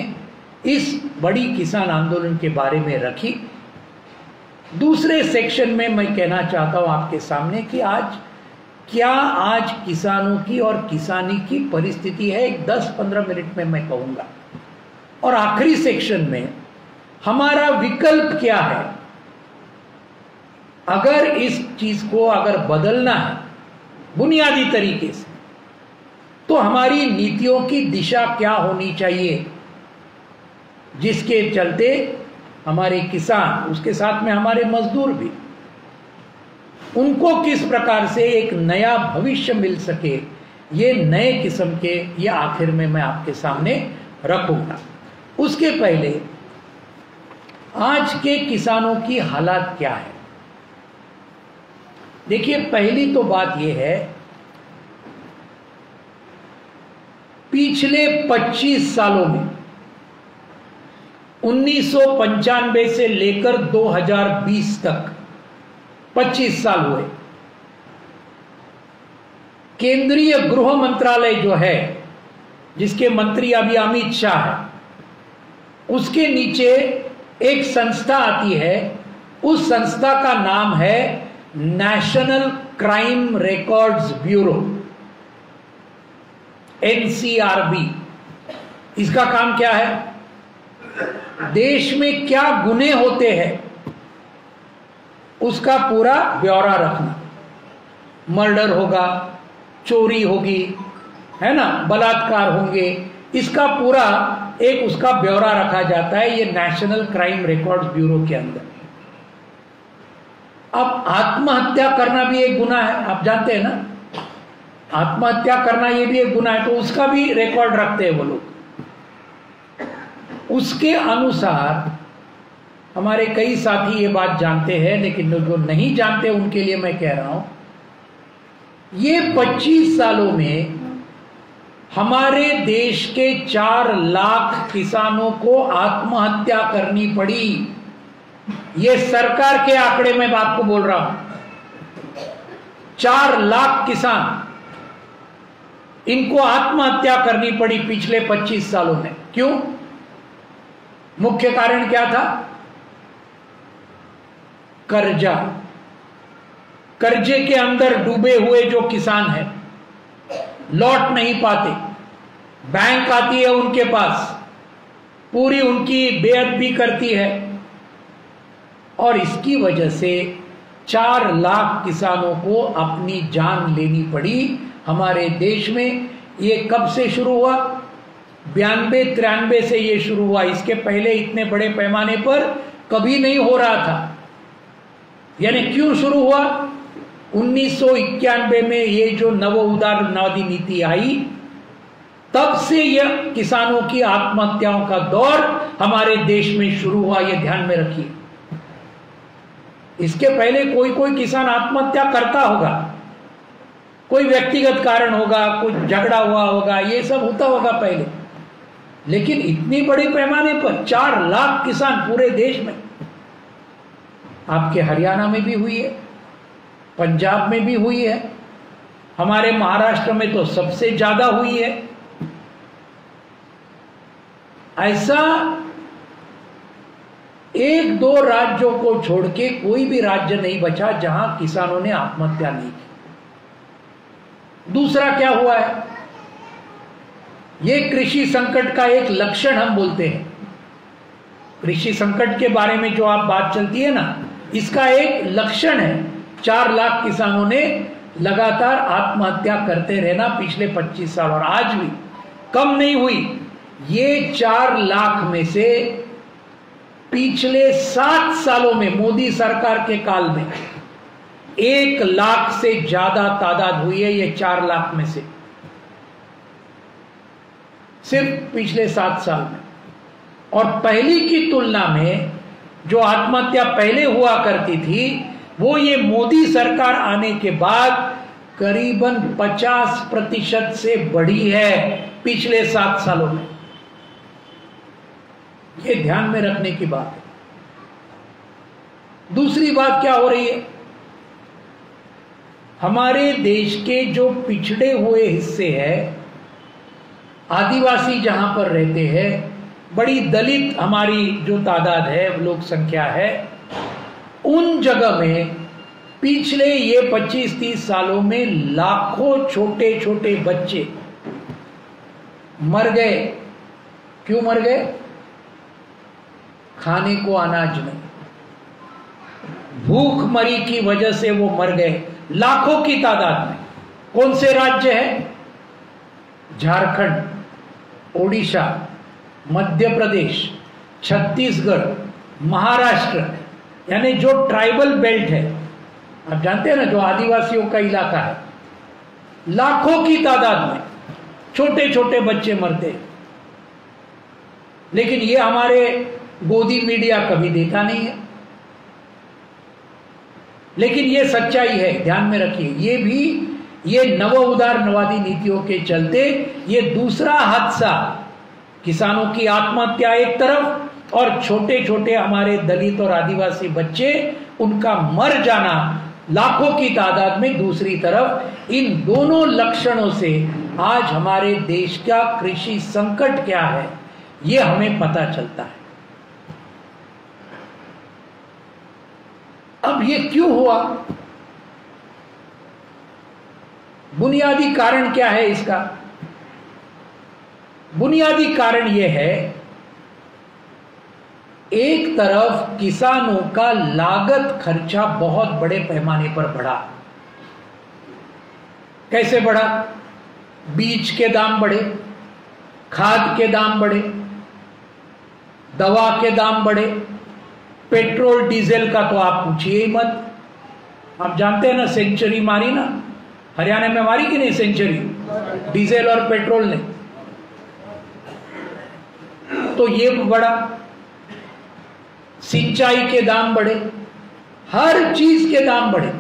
इस बड़ी किसान आंदोलन के बारे में रखी। दूसरे सेक्शन में मैं कहना चाहता हूं आपके सामने कि आज किसानों की और किसानी की परिस्थिति है, एक 10-15 मिनट में मैं कहूंगा। और आखिरी सेक्शन में हमारा विकल्प क्या है, अगर इस चीज को अगर बदलना है बुनियादी तरीके से, तो हमारी नीतियों की दिशा क्या होनी चाहिए, जिसके चलते हमारे किसान, उसके साथ में हमारे मजदूर भी, उनको किस प्रकार से एक नया भविष्य मिल सके, ये नए किस्म के ये आखिर में मैं आपके सामने रखूंगा। उसके पहले आज के किसानों की हालात क्या है। देखिए, पहली तो बात यह है, पिछले 25 सालों में 1995 से लेकर 2020 तक 25 साल हुए, केंद्रीय गृह मंत्रालय जो है, जिसके मंत्री अभी अमित शाह है, उसके नीचे एक संस्था आती है, उस संस्था का नाम है national crime records bureau, NCRB। इसका काम क्या है, देश में क्या गुने होते हैं उसका पूरा ब्यौरा रखना। मर्डर होगा, चोरी होगी, है ना, बलात्कार होंगे, इसका पूरा एक उसका ब्यौरा रखा जाता है, ये नेशनल क्राइम रिकॉर्ड्स ब्यूरो के अंदर। अब आत्महत्या करना भी एक गुनाह है, आप जानते हैं ना, आत्महत्या करना ये भी एक गुनाह है, तो उसका भी रिकॉर्ड रखते हैं वो लोग। उसके अनुसार हमारे कई साथी ये बात जानते हैं, लेकिन जो नहीं जानते उनके लिए मैं कह रहा हूं, ये 25 सालों में हमारे देश के 4 लाख किसानों को आत्महत्या करनी पड़ी। ये सरकार के आंकड़े में आपको बोल रहा हूं, 4 लाख किसान, इनको आत्महत्या करनी पड़ी पिछले 25 सालों में। क्यों? मुख्य कारण क्या था? कर्जा। कर्जे के अंदर डूबे हुए जो किसान हैं, लौट नहीं पाते, बैंक आती है उनके पास, पूरी उनकी बेअदबी करती है, और इसकी वजह से 4 लाख किसानों को अपनी जान लेनी पड़ी हमारे देश में। ये कब से शुरू हुआ? 92-93 से ये शुरू हुआ। इसके पहले इतने बड़े पैमाने पर कभी नहीं हो रहा था। यानी क्यों शुरू हुआ? 1991 में ये जो नव उदारवादी नीति आई, तब से यह किसानों की आत्महत्याओं का दौर हमारे देश में शुरू हुआ, ये ध्यान में रखिए। इसके पहले कोई किसान आत्महत्या करता होगा, कोई व्यक्तिगत कारण होगा, कोई झगड़ा हुआ होगा, ये सब होता होगा पहले, लेकिन इतनी बड़े पैमाने पर 4 लाख किसान पूरे देश में, आपके हरियाणा में भी हुई है, पंजाब में भी हुई है, हमारे महाराष्ट्र में तो सबसे ज्यादा हुई है। ऐसा 1-2 राज्यों को छोड़ के कोई भी राज्य नहीं बचा जहां किसानों ने आत्महत्या नहीं की। दूसरा क्या हुआ है? ये कृषि संकट का एक लक्षण हम बोलते हैं। कृषि संकट के बारे में जो आप बात चलती है ना, इसका एक लक्षण है 4 लाख किसानों ने लगातार आत्महत्या करते रहना पिछले 25 साल, और आज भी कम नहीं हुई। ये 4 लाख में से पिछले 7 सालों में मोदी सरकार के काल में 1 लाख से ज्यादा तादाद हुई है। ये 4 लाख में से सिर्फ पिछले 7 साल में। और पहली की तुलना में जो आत्महत्या पहले हुआ करती थी, वो ये मोदी सरकार आने के बाद करीबन 50% से बढ़ी है पिछले 7 सालों में। ये ध्यान में रखने की बात है। दूसरी बात क्या हो रही है? हमारे देश के जो पिछड़े हुए हिस्से हैं, आदिवासी जहां पर रहते हैं, बड़ी दलित हमारी जो तादाद है, लोक संख्या है, उन जगह में पिछले ये 25-30 सालों में लाखों छोटे छोटे बच्चे मर गए। क्यों मर गए? खाने को अनाज नहीं, भूखमरी की वजह से वो मर गए, लाखों की तादाद में। कौन से राज्य है? झारखंड, ओडिशा, मध्य प्रदेश, छत्तीसगढ़, महाराष्ट्र, यानी जो ट्राइबल बेल्ट है, आप जानते हैं ना, जो आदिवासियों का इलाका है, लाखों की तादाद में छोटे छोटे बच्चे मरते हैं। लेकिन ये हमारे गोदी मीडिया कभी देखा नहीं है। लेकिन ये सच्चाई है, ध्यान में रखिए। ये नव उदारवादी नीतियों के चलते ये दूसरा हादसा, किसानों की आत्महत्या एक तरफ और छोटे छोटे हमारे दलित और आदिवासी बच्चे, उनका मर जाना लाखों की तादाद में दूसरी तरफ, इन दोनों लक्षणों से आज हमारे देश का कृषि संकट क्या है ये हमें पता चलता है। अब ये क्यों हुआ? बुनियादी कारण क्या है इसका? बुनियादी कारण यह है, एक तरफ किसानों का लागत खर्चा बहुत बड़े पैमाने पर बढ़ा। कैसे बढ़ा? बीज के दाम बढ़े, खाद के दाम बढ़े, दवा के दाम बढ़े, पेट्रोल डीजल का तो आप पूछिए ही मत। आप जानते हैं ना, सेंचुरी मारी ना, हरियाणा में मारी कि नहीं सेंचुरी, डीजल और पेट्रोल ने। तो ये बढ़ा, सिंचाई के दाम बढ़े, हर चीज के दाम बढ़े।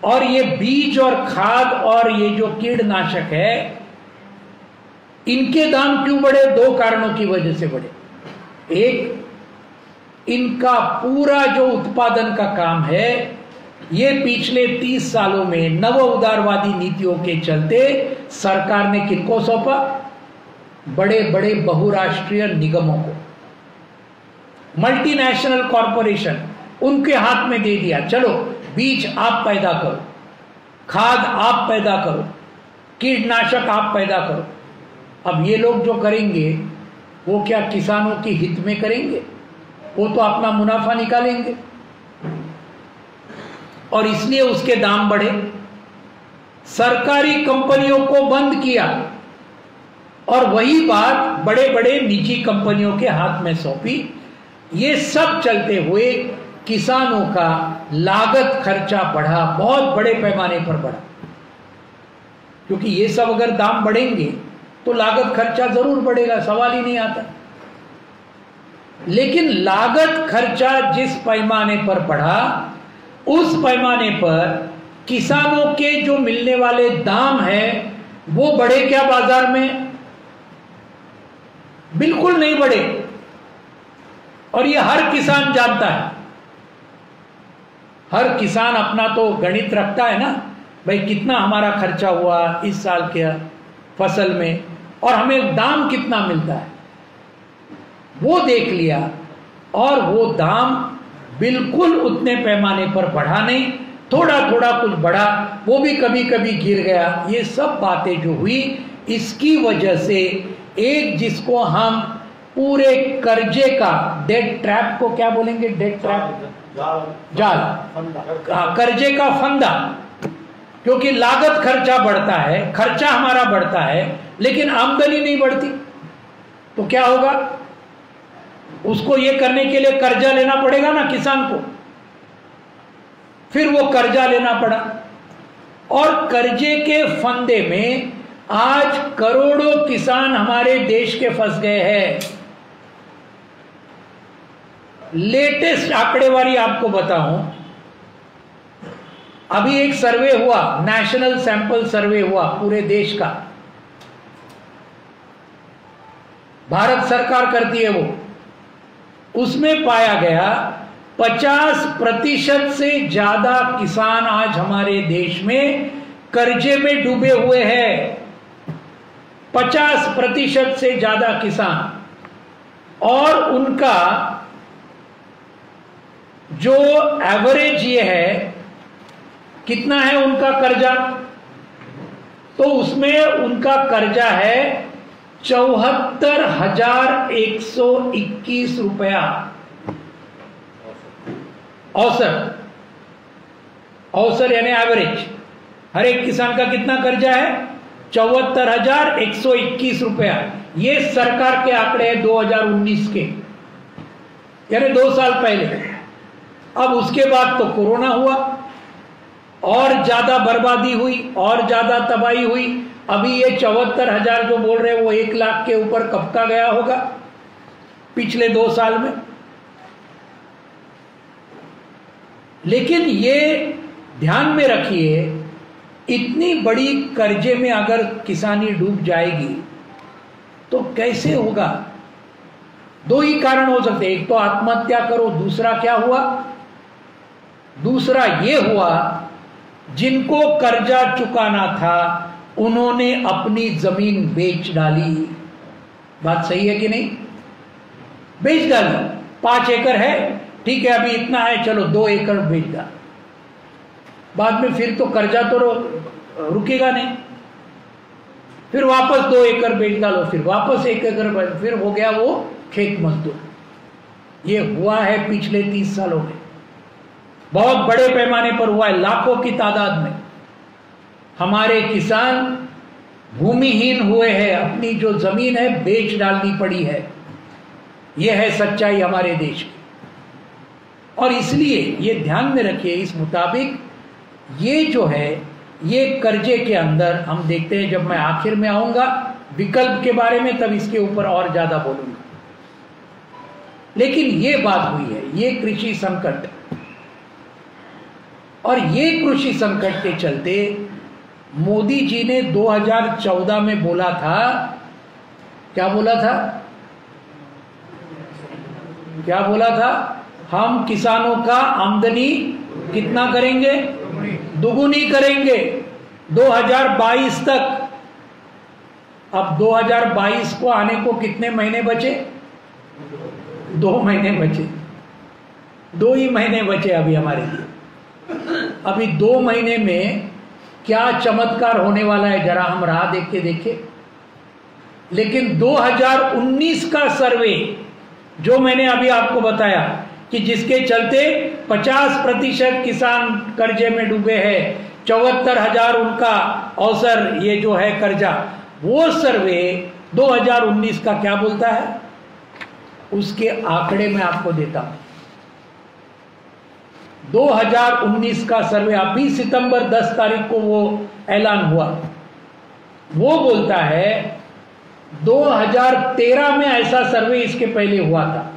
और ये बीज और खाद और ये जो कीटनाशक है, इनके दाम क्यों बढ़े? दो कारणों की वजह से बढ़े। एक, इनका पूरा जो उत्पादन का काम है, ये पिछले 30 सालों में नव उदारवादी नीतियों के चलते सरकार ने किनको सौंपा? बड़े बड़े बहुराष्ट्रीय निगमों को, मल्टीनेशनल कॉरपोरेशन, उनके हाथ में दे दिया। चलो बीज आप पैदा करो, खाद आप पैदा करो, कीटनाशक आप पैदा करो। अब ये लोग जो करेंगे वो क्या किसानों के हित में करेंगे? वो तो अपना मुनाफा निकालेंगे और इसलिए उसके दाम बढ़े। सरकारी कंपनियों को बंद किया और वही बात बड़े बड़े निजी कंपनियों के हाथ में सौंपी। ये सब चलते हुए किसानों का लागत खर्चा बढ़ा, बहुत बड़े पैमाने पर बढ़ा। क्योंकि ये सब अगर दाम बढ़ेंगे तो लागत खर्चा जरूर बढ़ेगा, सवाल ही नहीं आता। लेकिन लागत खर्चा जिस पैमाने पर बढ़ा, उस पैमाने पर किसानों के जो मिलने वाले दाम हैं वो बढ़े क्या बाजार में? बिल्कुल नहीं बढ़े। और ये हर किसान जानता है। हर किसान अपना तो गणित रखता है ना, भाई कितना हमारा खर्चा हुआ इस साल के फसल में और हमें दाम कितना मिलता है, वो देख लिया। और वो दाम बिल्कुल उतने पैमाने पर बढ़ा नहीं, थोड़ा थोड़ा कुछ बढ़ा, वो भी कभी कभी गिर गया। ये सब बातें जो हुई, इसकी वजह से एक जिसको हम पूरे कर्जे का, डेट ट्रैप को क्या बोलेंगे? डेट ट्रैप, जाल, कर्जे का फंदा। क्योंकि लागत खर्चा बढ़ता है, खर्चा हमारा बढ़ता है, लेकिन आमदनी नहीं बढ़ती, तो क्या होगा? उसको ये करने के लिए कर्जा लेना पड़ेगा ना किसान को। फिर वो कर्जा लेना पड़ा और कर्जे के फंदे में आज करोड़ों किसान हमारे देश के फंस गए हैं। लेटेस्ट आंकड़ेवारी आपको बताऊं, अभी एक सर्वे हुआ, नेशनल सैंपल सर्वे हुआ पूरे देश का, भारत सरकार करती है वो। उसमें पाया गया 50% से ज्यादा किसान आज हमारे देश में कर्जे में डूबे हुए हैं। 50% से ज्यादा किसान। और उनका जो एवरेज ये है, कितना है उनका कर्जा, तो उसमें उनका कर्जा है 74,121 रुपया औसत यानी एवरेज। हर एक किसान का कितना कर्जा है? 74,121 रुपया। ये सरकार के आंकड़े हैं 2019 के, यानी 2 साल पहले। अब उसके बाद तो कोरोना हुआ और ज्यादा बर्बादी हुई और ज्यादा तबाही हुई। अभी ये 74,000 जो बोल रहे हैं वो 1 लाख के ऊपर कब का गया होगा पिछले 2 साल में। लेकिन ये ध्यान में रखिए, इतनी बड़ी कर्जे में अगर किसानी डूब जाएगी तो कैसे होगा? 2 ही कारण हो सकते हैं, एक तो आत्महत्या करो, दूसरा क्या हुआ? दूसरा ये हुआ जिनको कर्जा चुकाना था उन्होंने अपनी जमीन बेच डाली। बात सही है कि नहीं? बेच डाली। 5 एकड़ है, ठीक है, अभी इतना है, चलो 2 एकड़ बेच डाल। बाद में फिर तो कर्जा तो रुकेगा नहीं, फिर वापस 2 एकड़ बेच डालो, फिर वापस 1 एकड़, फिर हो गया वो खेत मजदूर। ये हुआ है पिछले 30 सालों में, बहुत बड़े पैमाने पर हुआ है। लाखों की तादाद में हमारे किसान भूमिहीन हुए हैं, अपनी जो जमीन है बेच डालनी पड़ी है। यह है सच्चाई हमारे देश की। और इसलिए ये ध्यान में रखिए, इस मुताबिक ये जो है ये कर्जे के अंदर हम देखते हैं, जब मैं आखिर में आऊंगा विकल्प के बारे में तब इसके ऊपर और ज्यादा बोलूंगा। लेकिन ये बात हुई है, ये कृषि संकट, और ये कृषि संकट के चलते मोदी जी ने 2014 में बोला था, क्या बोला था? क्या बोला था? हम किसानों का आमदनी कितना करेंगे? दुगुनी करेंगे 2022 तक। अब 2022 को आने को कितने महीने बचे? 2 महीने बचे, 2 ही महीने बचे अभी हमारे लिए। अभी 2 महीने में क्या चमत्कार होने वाला है जरा हम राह देख के देखें। लेकिन 2019 का सर्वे जो मैंने अभी आपको बताया कि जिसके चलते 50% किसान कर्जे में डूबे हैं, 74,000 उनका औसर ये जो है कर्जा, वो सर्वे 2019 का क्या बोलता है? उसके आंकड़े में आपको देता हूं। 2019 का सर्वे अभी सितंबर 10 तारीख को वो ऐलान हुआ। वो बोलता है 2013 में ऐसा सर्वे इसके पहले हुआ था,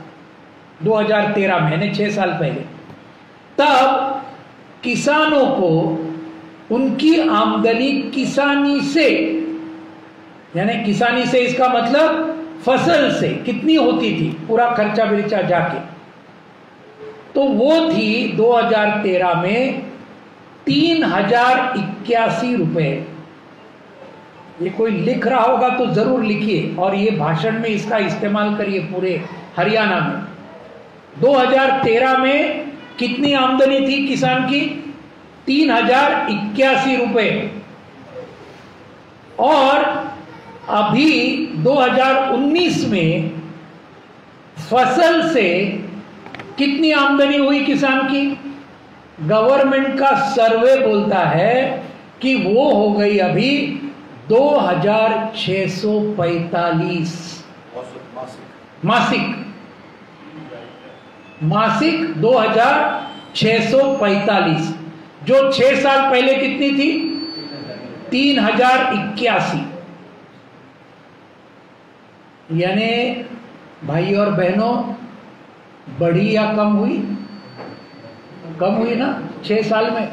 2013 में, यानी 6 साल पहले। तब किसानों को उनकी आमदनी किसानी से, यानी किसानी से इसका मतलब फसल से कितनी होती थी, पूरा खर्चा बिर्चा जाके, तो वो थी 2013 में 3,081 रुपए। ये कोई लिख रहा होगा तो जरूर लिखिए और ये भाषण में इसका इस्तेमाल करिए पूरे हरियाणा में। 2013 में कितनी आमदनी थी किसान की? 3,081 रुपए। और अभी 2019 में फसल से कितनी आमदनी हुई किसान की? गवर्नमेंट का सर्वे बोलता है कि वो हो गई अभी 2,645 मासिक 2,645, जो 6 साल पहले कितनी थी? 3,081। यानी भाई और बहनों, बढ़ी या कम हुई? कम हुई ना। 6 साल में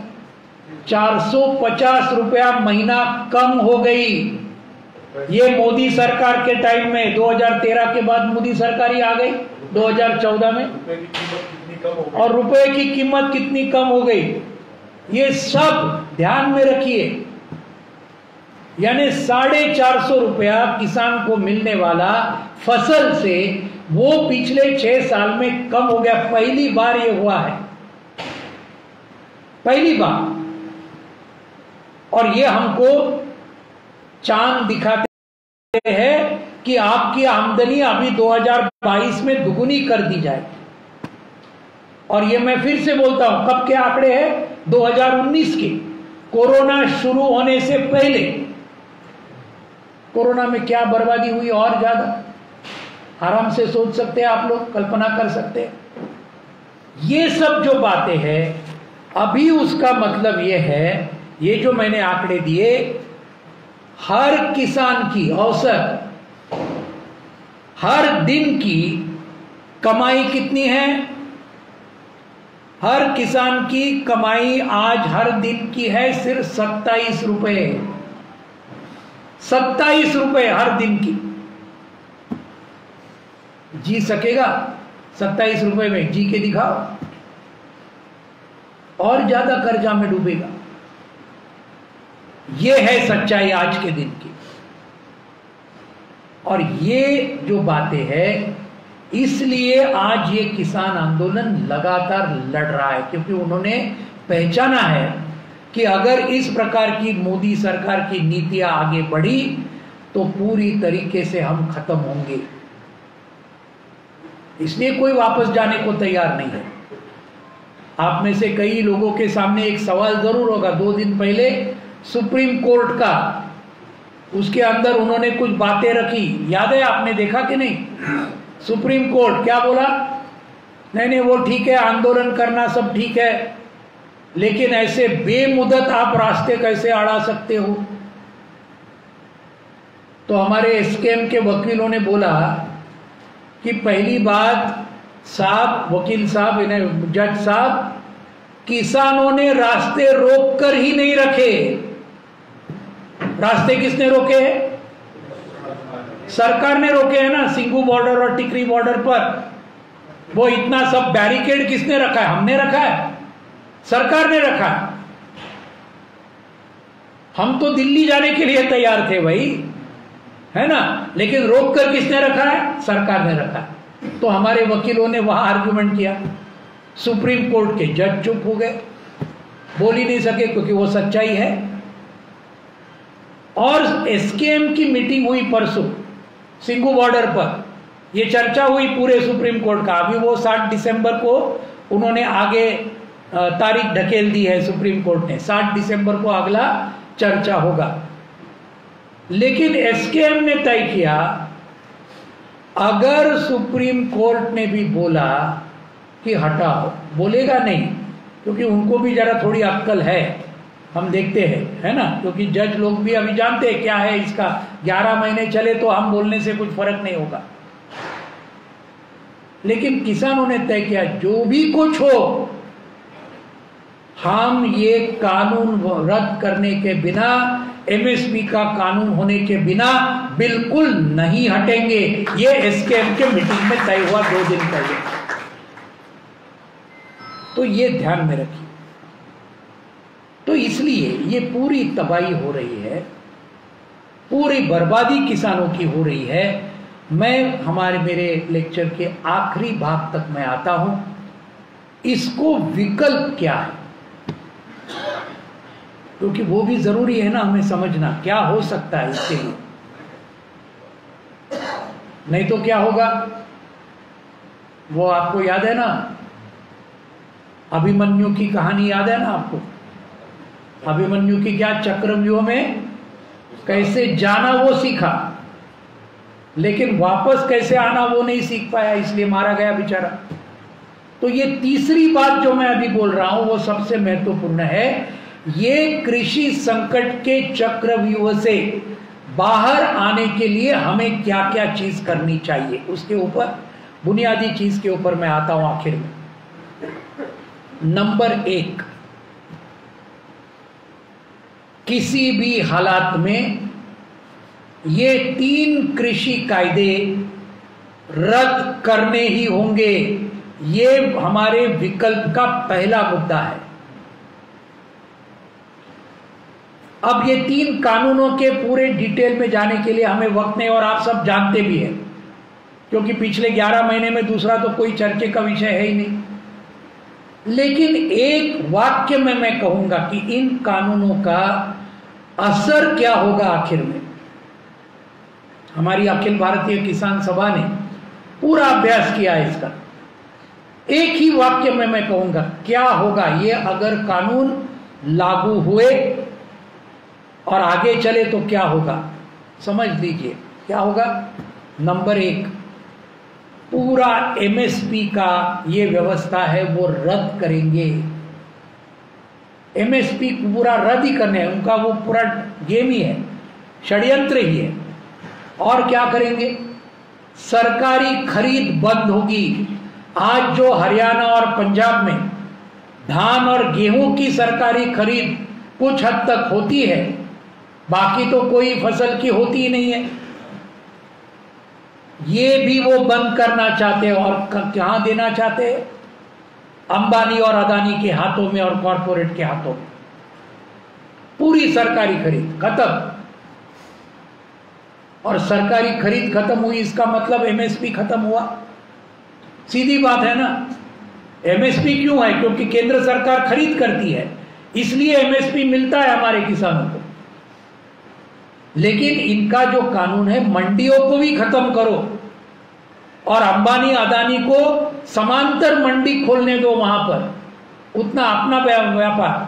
450 रुपया महीना कम हो गई। ये मोदी सरकार के टाइम में, 2013 के बाद मोदी सरकार ही आ गई 2014 में, और रुपए की कीमत कितनी कम हो गई। ये सब ध्यान में रखिए, यानी 450 रुपया किसान को मिलने वाला फसल से वो पिछले 6 साल में कम हो गया। पहली बार ये हुआ है, पहली बार। और ये हमको चांद दिखाते हैं कि आपकी आमदनी अभी 2022 में दुगुनी कर दी जाए। और ये मैं फिर से बोलता हूं, कब के आंकड़े हैं? 2019 के, कोरोना शुरू होने से पहले। कोरोना में क्या बर्बादी हुई और ज्यादा, आराम से सोच सकते हैं आप लोग, कल्पना कर सकते हैं। ये सब जो बातें हैं अभी, उसका मतलब ये है, ये जो मैंने आंकड़े दिए, हर किसान की औसत हर दिन की कमाई कितनी है? हर किसान की कमाई आज हर दिन की है सिर्फ 27 रुपए। 27 रुपए हर दिन की। जी सकेगा 27 रुपए में? जी के दिखाओ। और ज्यादा कर्जा में डूबेगा। यह है सच्चाई आज के दिन की। और ये जो बातें हैं, इसलिए आज ये किसान आंदोलन लगातार लड़ रहा है, क्योंकि उन्होंने पहचाना है कि अगर इस प्रकार की मोदी सरकार की नीतियां आगे बढ़ी तो पूरी तरीके से हम खत्म होंगे। इसलिए कोई वापस जाने को तैयार नहीं है। आप में से कई लोगों के सामने एक सवाल जरूर होगा, 2 दिन पहले सुप्रीम कोर्ट का, उसके अंदर उन्होंने कुछ बातें रखी, याद है? आपने देखा कि नहीं? सुप्रीम कोर्ट क्या बोला? नहीं वो ठीक है, आंदोलन करना सब ठीक है, लेकिन ऐसे बेमुदत आप रास्ते कैसे अड़ा सकते हो? तो हमारे एसकेएम के वकीलों ने बोला कि पहली बात साहब, वकील साहब, इन्हें जज साहब, किसानों ने रास्ते रोक कर ही नहीं रखे। रास्ते किसने रोके हैं? सरकार ने रोके हैं ना। सिंघू बॉर्डर और टिकरी बॉर्डर पर वो इतना सब बैरिकेड किसने रखा है? हमने रखा है, सरकार ने रखा है। हम तो दिल्ली जाने के लिए तैयार थे भाई, है ना, लेकिन रोक कर किसने रखा है? सरकार ने रखा है। तो हमारे वकीलों ने वहां आर्गुमेंट किया, सुप्रीम कोर्ट के जज चुप हो गए, बोल ही नहीं सके, क्योंकि वो सच्चाई है। और एसकेएम की मीटिंग हुई परसों सिंघू बॉर्डर पर, ये चर्चा हुई पूरे सुप्रीम कोर्ट का। अभी वो 7 दिसंबर को उन्होंने आगे तारीख ढकेल दी है सुप्रीम कोर्ट ने, 7 दिसंबर को अगला चर्चा होगा। लेकिन एसकेएम ने तय किया, अगर सुप्रीम कोर्ट ने भी बोला कि हटाओ, बोलेगा नहीं, क्योंकि उनको भी जरा थोड़ी अक्ल है, हम देखते हैं, है ना, क्योंकि जज लोग भी अभी जानते हैं क्या है इसका। 11 महीने चले तो हम बोलने से कुछ फर्क नहीं होगा। लेकिन किसानों ने तय किया, जो भी कुछ हो, हम ये कानून रद्द करने के बिना, एमएसपी का कानून होने के बिना बिल्कुल नहीं हटेंगे। ये एसकेएम के मीटिंग में तय हुआ 2 दिन पहले। तो ये ध्यान में रखिए। तो इसलिए ये पूरी तबाही हो रही है, पूरी बर्बादी किसानों की हो रही है। मैं मेरे लेक्चर के आखिरी भाग तक मैं आता हूं, इसको विकल्प क्या है, क्योंकि वो भी जरूरी है ना हमें समझना क्या हो सकता है इसके लिए। नहीं तो क्या होगा, वो आपको याद है ना, अभिमन्यु की कहानी याद है ना आपको? अभिमन्यु की क्या, चक्रव्यूह में कैसे जाना वो सीखा, लेकिन वापस कैसे आना वो नहीं सीख पाया, इसलिए मारा गया बेचारा। तो ये तीसरी बात जो मैं अभी बोल रहा हूं वो सबसे महत्वपूर्ण है। ये कृषि संकट के चक्रव्यूह से बाहर आने के लिए हमें क्या क्या चीज करनी चाहिए, उसके ऊपर बुनियादी चीज के ऊपर मैं आता हूं आखिर में। नंबर 1, किसी भी हालात में ये 3 कृषि कायदे रद्द करने ही होंगे। ये हमारे विकल्प का पहला मुद्दा है। अब ये 3 कानूनों के पूरे डिटेल में जाने के लिए हमें वक्त नहीं, और आप सब जानते भी हैं, क्योंकि पिछले 11 महीने में दूसरा तो कोई चर्चे का विषय है ही नहीं। लेकिन एक वाक्य में मैं कहूंगा कि इन कानूनों का असर क्या होगा आखिर में। हमारी अखिल भारतीय किसान सभा ने पूरा अभ्यास किया है इसका। एक ही वाक्य में मैं कहूंगा क्या होगा ये अगर कानून लागू हुए और आगे चले तो क्या होगा, समझ लीजिए क्या होगा। नंबर 1, पूरा एमएसपी का ये व्यवस्था है वो रद्द करेंगे। एमएसपी पूरा रद्द ही करने है उनका, वो पूरा गेम ही है, षड्यंत्र ही है। और क्या करेंगे, सरकारी खरीद बंद होगी। आज जो हरियाणा और पंजाब में धान और गेहूं की सरकारी खरीद कुछ हद तक होती है, बाकी तो कोई फसल की होती ही नहीं है, ये भी वो बंद करना चाहते हैं। और कहां देना चाहते हैं, अंबानी और अदानी के हाथों में और कॉरपोरेट के हाथों में। पूरी सरकारी खरीद खत्म, और सरकारी खरीद खत्म हुई इसका मतलब एमएसपी खत्म हुआ। सीधी बात है ना। एमएसपी क्यों है, क्योंकि केंद्र सरकार खरीद करती है, इसलिए एमएसपी मिलता है हमारे किसानों को। लेकिन इनका जो कानून है, मंडियों को भी खत्म करो और अंबानी अदानी को समांतर मंडी खोलने दो, वहां पर उतना अपना व्यापार,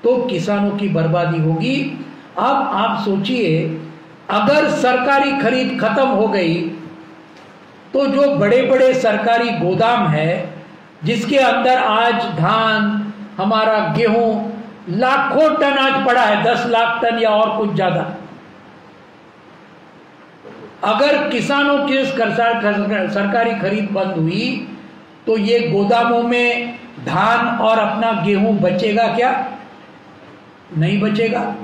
तो किसानों की बर्बादी होगी। अब आप सोचिए, अगर सरकारी खरीद खत्म हो गई तो जो बड़े बड़े सरकारी गोदाम है जिसके अंदर आज धान, हमारा गेहूं लाखों टन आज पड़ा है, 10 लाख टन या और कुछ ज्यादा, अगर किसानों की सरकारी खरीद बंद हुई तो ये गोदामों में धान और अपना गेहूं बचेगा क्या? नहीं बचेगा।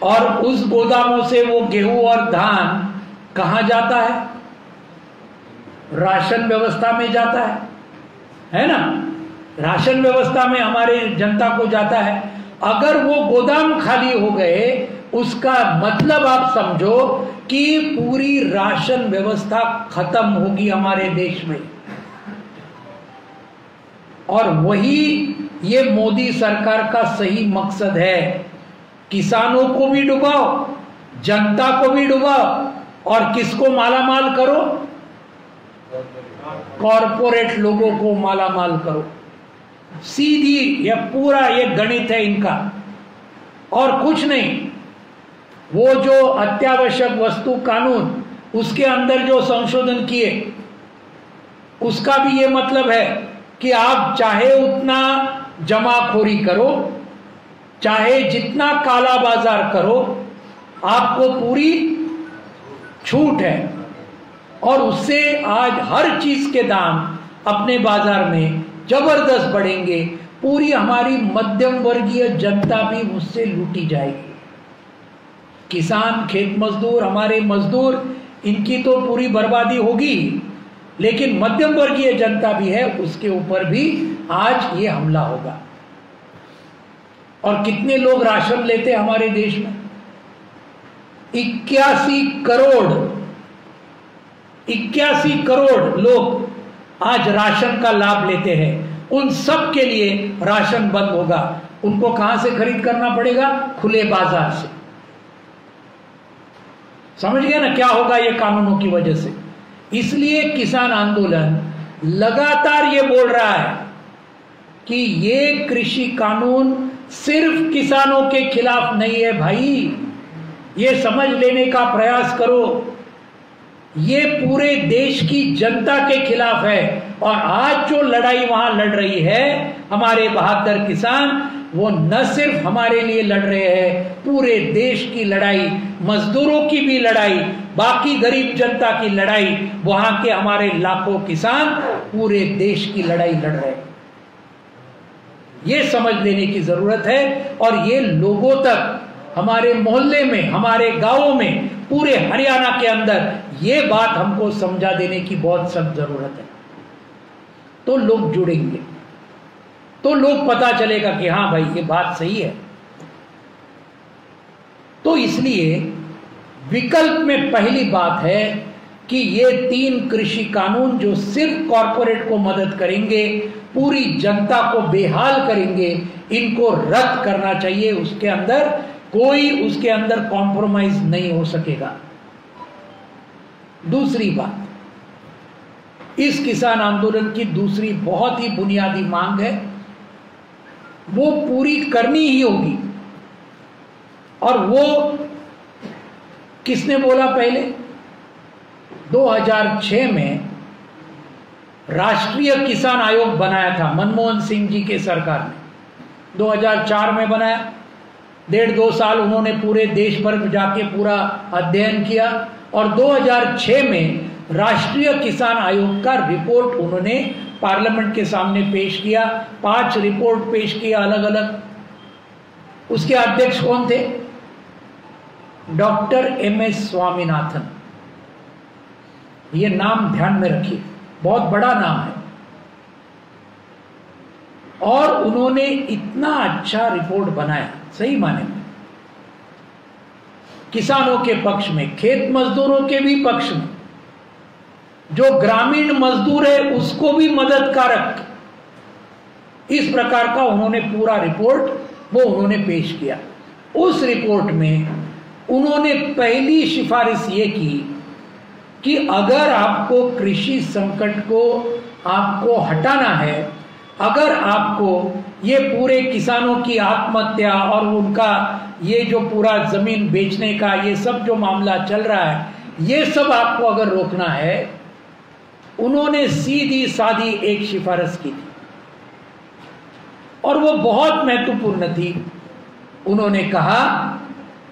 और उस गोदामों से वो गेहूं और धान कहां जाता है? राशन व्यवस्था में जाता है ना। राशन व्यवस्था में हमारे जनता को जाता है। अगर वो गोदाम खाली हो गए, उसका मतलब आप समझो कि पूरी राशन व्यवस्था खत्म होगी हमारे देश में। और वही ये मोदी सरकार का सही मकसद है, किसानों को भी डुबाओ, जनता को भी डुबाओ, और किसको मालामाल करो? कॉरपोरेट लोगों को मालामाल करो। सीधी यह पूरा ये गणित है इनका, और कुछ नहीं। वो जो अत्यावश्यक वस्तु कानून, उसके अंदर जो संशोधन किए, उसका भी ये मतलब है कि आप चाहे उतना जमाखोरी करो, चाहे जितना काला बाजार करो, आपको पूरी छूट है। और उससे आज हर चीज के दाम अपने बाजार में जबरदस्त बढ़ेंगे। पूरी हमारी मध्यम वर्गीय जनता भी उससे लूटी जाएगी। किसान, खेत मजदूर, हमारे मजदूर, इनकी तो पूरी बर्बादी होगी, लेकिन मध्यम वर्गीय जनता भी है, उसके ऊपर भी आज ये हमला होगा। और कितने लोग राशन लेते हैं हमारे देश में? 81 करोड़ लोग आज राशन का लाभ लेते हैं। उन सब के लिए राशन बंद होगा। उनको कहां से खरीद करना पड़ेगा? खुले बाजार से। समझ गए ना क्या होगा ये कानूनों की वजह से। इसलिए किसान आंदोलन लगातार ये बोल रहा है कि ये कृषि कानून सिर्फ किसानों के खिलाफ नहीं है भाई, ये समझ लेने का प्रयास करो। ये पूरे देश की जनता के खिलाफ है। और आज जो लड़ाई वहां लड़ रही है हमारे बहादुर किसान, वो न सिर्फ हमारे लिए लड़ रहे हैं, पूरे देश की लड़ाई, मजदूरों की भी लड़ाई, बाकी गरीब जनता की लड़ाई, वहां के हमारे लाखों किसान पूरे देश की लड़ाई लड़ रहे हैं। ये समझ लेने की जरूरत है। और ये लोगों तक, हमारे मोहल्ले में, हमारे गांवों में, पूरे हरियाणा के अंदर ये बात हमको समझा देने की बहुत सख्त जरूरत है। तो लोग जुड़ेंगे, तो लोग पता चलेगा कि हाँ भाई ये बात सही है। तो इसलिए विकल्प में पहली बात है कि ये 3 कृषि कानून जो सिर्फ कॉरपोरेट को मदद करेंगे, पूरी जनता को बेहाल करेंगे, इनको रद्द करना चाहिए। उसके अंदर कॉम्प्रोमाइज नहीं हो सकेगा। दूसरी बात, इस किसान आंदोलन की दूसरी बहुत ही बुनियादी मांग है, वो पूरी करनी ही होगी। और वो किसने बोला? पहले 2006 में राष्ट्रीय किसान आयोग बनाया था मनमोहन सिंह जी के सरकार ने। 2004 में बनाया, 1.5-2 साल उन्होंने पूरे देश भर में जाके पूरा अध्ययन किया और 2006 में राष्ट्रीय किसान आयोग का रिपोर्ट उन्होंने पार्लियामेंट के सामने पेश किया। 5 रिपोर्ट पेश किया अलग अलग। उसके अध्यक्ष कौन थे? Doctor MS Swaminathan. ये नाम ध्यान में रखिए, बहुत बड़ा नाम है। और उन्होंने इतना अच्छा रिपोर्ट बनाया, सही माने में, किसानों के पक्ष में, खेत मजदूरों के भी पक्ष में, जो ग्रामीण मजदूर है उसको भी मदद कारक, इस प्रकार का उन्होंने पूरा रिपोर्ट वो उन्होंने पेश किया। उस रिपोर्ट में उन्होंने पहली सिफारिश ये की कि अगर आपको कृषि संकट को आपको हटाना है, अगर आपको ये पूरे किसानों की आत्महत्या और उनका ये जो पूरा जमीन बेचने का ये सब जो मामला चल रहा है, ये सब आपको अगर रोकना है, उन्होंने सीधी सादी एक सिफारिश की थी और वो बहुत महत्वपूर्ण थी। उन्होंने कहा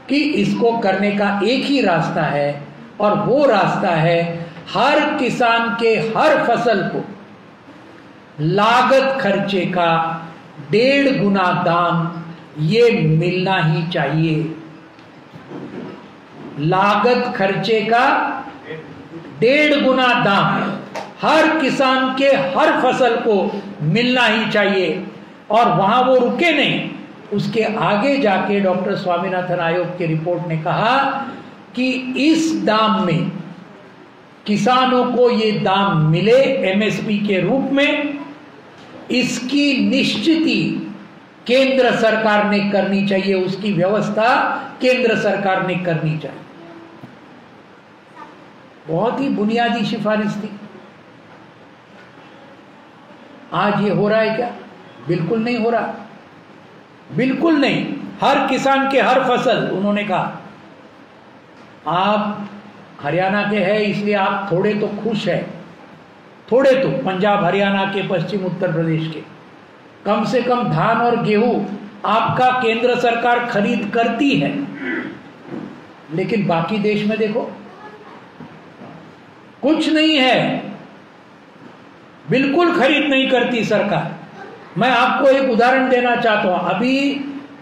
कि इसको करने का एक ही रास्ता है और वो रास्ता है हर किसान के हर फसल को लागत खर्चे का 1.5 गुना दाम ये मिलना ही चाहिए। लागत खर्चे का 1.5 गुना दाम हर किसान के हर फसल को मिलना ही चाहिए। और वहां वो रुके नहीं, उसके आगे जाके डॉक्टर स्वामीनाथन आयोग की रिपोर्ट ने कहा कि इस दाम में किसानों को ये दाम मिले MSP के रूप में, इसकी निश्चिती केंद्र सरकार ने करनी चाहिए, उसकी व्यवस्था केंद्र सरकार ने करनी चाहिए। बहुत ही बुनियादी सिफारिश थी। आज ये हो रहा है क्या? बिल्कुल नहीं हो रहा, बिल्कुल नहीं। हर किसान के हर फसल, उन्होंने कहा आप हरियाणा के हैं इसलिए आप थोड़े तो खुश हैं, थोड़े तो पंजाब हरियाणा के, पश्चिम उत्तर प्रदेश के, कम से कम धान और गेहूं आपका केंद्र सरकार खरीद करती है। लेकिन बाकी देश में देखो कुछ नहीं है, बिल्कुल खरीद नहीं करती सरकार। मैं आपको एक उदाहरण देना चाहता हूं। अभी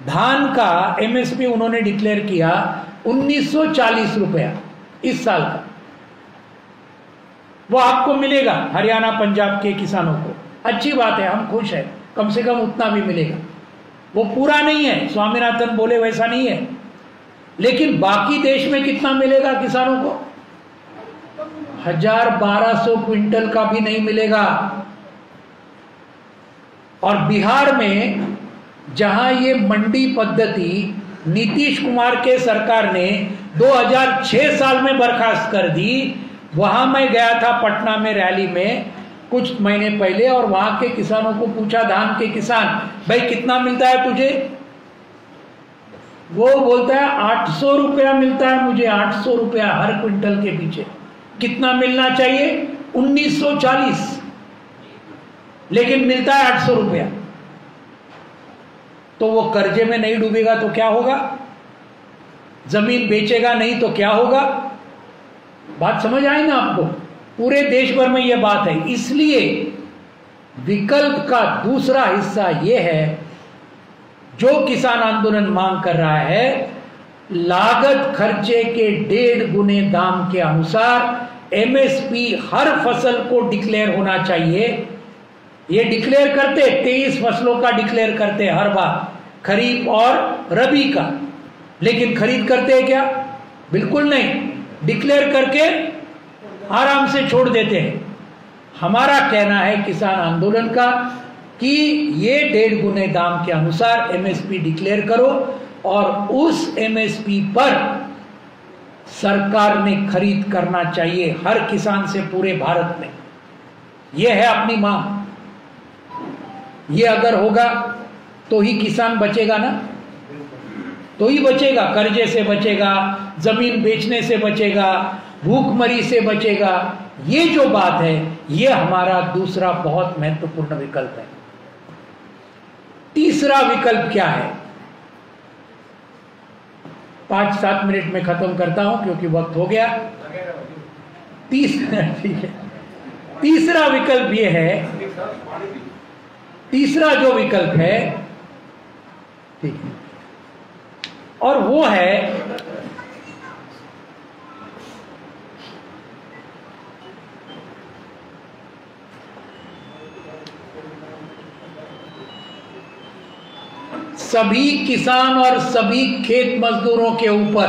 धान का MSP उन्होंने डिक्लेयर किया 1940 रुपया इस साल का, वो आपको मिलेगा हरियाणा पंजाब के किसानों को। अच्छी बात है, हम खुश हैं, कम से कम उतना भी मिलेगा। वो पूरा नहीं है, स्वामीनाथन बोले वैसा नहीं है, लेकिन बाकी देश में कितना मिलेगा किसानों को? 1200 क्विंटल का भी नहीं मिलेगा। और बिहार में जहां ये मंडी पद्धति नीतीश कुमार के सरकार ने 2006 साल में बर्खास्त कर दी, वहां मैं गया था पटना में रैली में कुछ महीने पहले और वहां के किसानों को पूछा, धान के किसान, भाई कितना मिलता है तुझे? वो बोलता है 800 रुपया मिलता है मुझे, 800 रुपया हर क्विंटल के पीछे। कितना मिलना चाहिए? 1940, लेकिन मिलता है 800 रुपया। तो वो कर्जे में नहीं डूबेगा तो क्या होगा? जमीन बेचेगा नहीं तो क्या होगा? बात समझ आई ना आपको? पूरे देश भर में यह बात है। इसलिए विकल्प का दूसरा हिस्सा यह है, जो किसान आंदोलन मांग कर रहा है, लागत खर्चे के 1.5 गुने दाम के अनुसार MSP हर फसल को डिक्लेयर होना चाहिए। ये डिक्लेयर करते 23 फसलों का डिक्लेयर करते हर बार, खरीफ और रबी का। लेकिन खरीद करते हैं क्या? बिल्कुल नहीं, डिक्लेयर करके आराम से छोड़ देते हैं। हमारा कहना है किसान आंदोलन का कि ये 1.5 गुने दाम के अनुसार एमएसपी डिक्लेयर करो और उस एमएसपी पर सरकार ने खरीद करना चाहिए हर किसान से पूरे भारत में। यह है अपनी मांग। ये अगर होगा तो ही किसान बचेगा ना, तो ही बचेगा, कर्जे से बचेगा, जमीन बेचने से बचेगा, भूखमरी से बचेगा। ये जो बात है, ये हमारा दूसरा बहुत महत्वपूर्ण विकल्प है। तीसरा विकल्प क्या है? 5-7 मिनट में खत्म करता हूं क्योंकि वक्त हो गया। ठीक है। तीसरा विकल्प ये है, तीसरा जो विकल्प है, ठीक है, और वो है सभी किसान और सभी खेत मजदूरों के ऊपर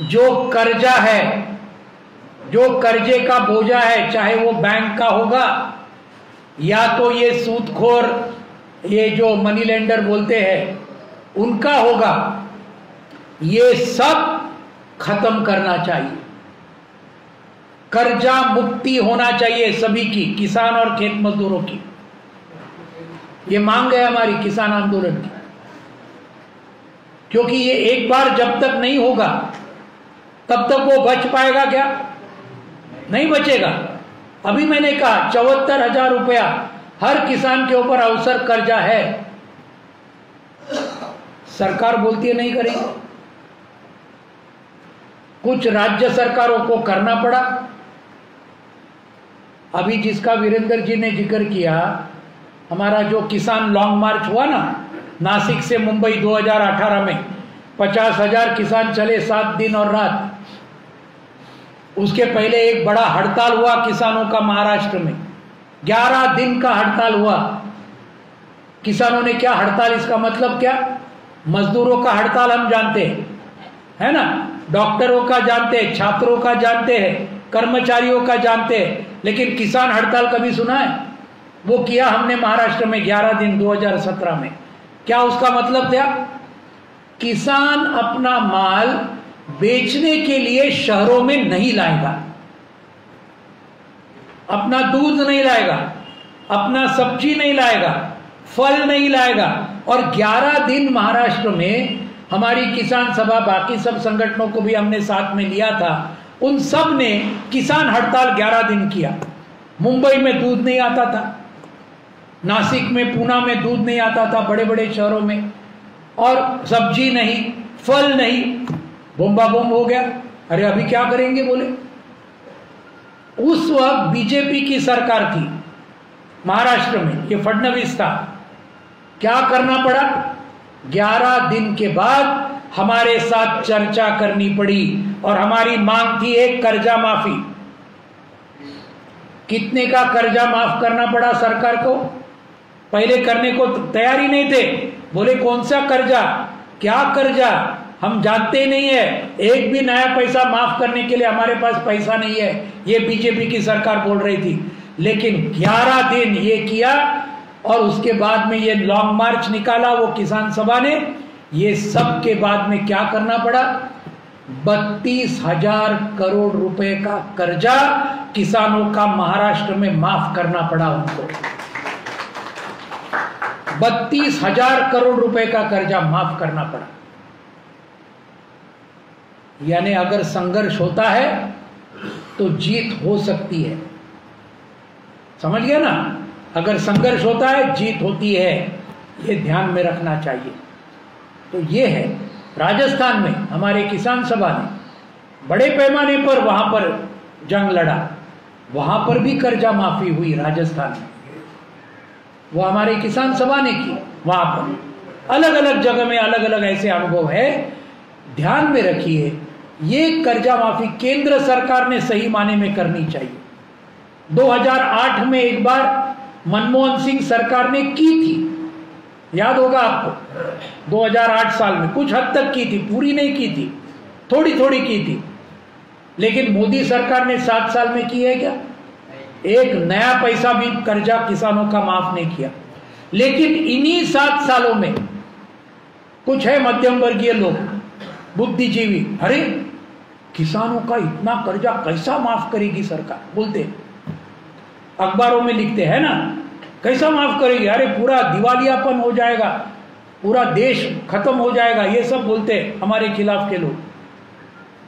जो कर्जा है, जो कर्जे का बोझा है, चाहे वो बैंक का होगा या तो ये सूदखोर, ये जो मनी लेंडर बोलते हैं उनका होगा, ये सब खत्म करना चाहिए। कर्जा मुक्ति होना चाहिए सभी की, किसान और खेत मजदूरों की। ये मांग है हमारी किसान आंदोलन की, क्योंकि ये एक बार जब तक नहीं होगा तब तक वो बच पाएगा क्या? नहीं बचेगा। अभी मैंने कहा 74,000 रुपया हर किसान के ऊपर अवसर कर्जा है। सरकार बोलती है नहीं करेंगे, कुछ राज्य सरकारों को करना पड़ा। अभी जिसका वीरेंद्र जी ने जिक्र किया, हमारा जो किसान लॉन्ग मार्च हुआ ना नासिक से मुंबई 2018 में, 50,000 किसान चले 7 दिन और रात। उसके पहले एक बड़ा हड़ताल हुआ किसानों का महाराष्ट्र में, 11 दिन का हड़ताल हुआ। किसानों ने क्या हड़ताल, इसका मतलब क्या? मजदूरों का हड़ताल हम जानते हैं, है ना, डॉक्टरों का जानते हैं, छात्रों का जानते हैं, कर्मचारियों का जानते हैं, लेकिन किसान हड़ताल कभी सुना है? वो किया हमने महाराष्ट्र में 11 दिन 2017 में। क्या उसका मतलब था? किसान अपना माल बेचने के लिए शहरों में नहीं लाएगा, अपना दूध नहीं लाएगा, अपना सब्जी नहीं लाएगा, फल नहीं लाएगा। और 11 दिन महाराष्ट्र में हमारी किसान सभा, बाकी सब संगठनों को भी हमने साथ में लिया था, उन सब ने किसान हड़ताल 11 दिन किया। मुंबई में दूध नहीं आता था, नासिक में, पूना में दूध नहीं आता था, बड़े बड़े शहरों में, और सब्जी नहीं, फल नहीं, बोम्बा बोम्ब हो गया। अरे अभी क्या करेंगे बोले। उस वक्त बीजेपी की सरकार थी महाराष्ट्र में, ये फडणवीस था। क्या करना पड़ा? 11 दिन के बाद हमारे साथ चर्चा करनी पड़ी और हमारी मांग थी एक कर्जा माफी। कितने का कर्जा माफ करना पड़ा सरकार को? पहले करने को तैयार ही नहीं थे, बोले कौन सा कर्जा, क्या कर्जा, हम जानते नहीं है, एक भी नया पैसा माफ करने के लिए हमारे पास पैसा नहीं है, ये बीजेपी की सरकार बोल रही थी। लेकिन 11 दिन ये किया और उसके बाद में ये लॉन्ग मार्च निकाला वो किसान सभा ने। ये सब के बाद में क्या करना पड़ा? 32,000 करोड़ रुपए का कर्जा किसानों का महाराष्ट्र में माफ करना पड़ा उनको। 32,000 करोड़ रुपए का कर्जा माफ करना पड़ा। यानी अगर संघर्ष होता है तो जीत हो सकती है, समझ गया ना? अगर संघर्ष होता है जीत होती है, ये ध्यान में रखना चाहिए। तो ये है, राजस्थान में हमारे किसान सभा ने बड़े पैमाने पर वहां पर जंग लड़ा, वहां पर भी कर्जा माफी हुई राजस्थान में, वो हमारे किसान सभा ने की। वहां पर अलग अलग जगह में अलग अलग ऐसे अनुभव है। ध्यान में रखिए, ये कर्जा माफी केंद्र सरकार ने सही माने में करनी चाहिए। 2008 में एक बार मनमोहन सिंह सरकार ने की थी, याद होगा आपको, 2008 साल में कुछ हद तक की थी, पूरी नहीं की थी, थोड़ी थोड़ी की थी। लेकिन मोदी सरकार ने 7 साल में की है क्या? एक नया पैसा भी कर्जा किसानों का माफ नहीं किया। लेकिन इन्हीं 7 सालों में कुछ है मध्यम वर्गीय लोग, बुद्धिजीवी, अरे किसानों का इतना कर्जा कैसा माफ करेगी सरकार, बोलते अखबारों में लिखते हैं ना, कैसा माफ करेगी, अरे पूरा दिवालियापन हो जाएगा, पूरा देश खत्म हो जाएगा, ये सब बोलते हमारे खिलाफ के लोग।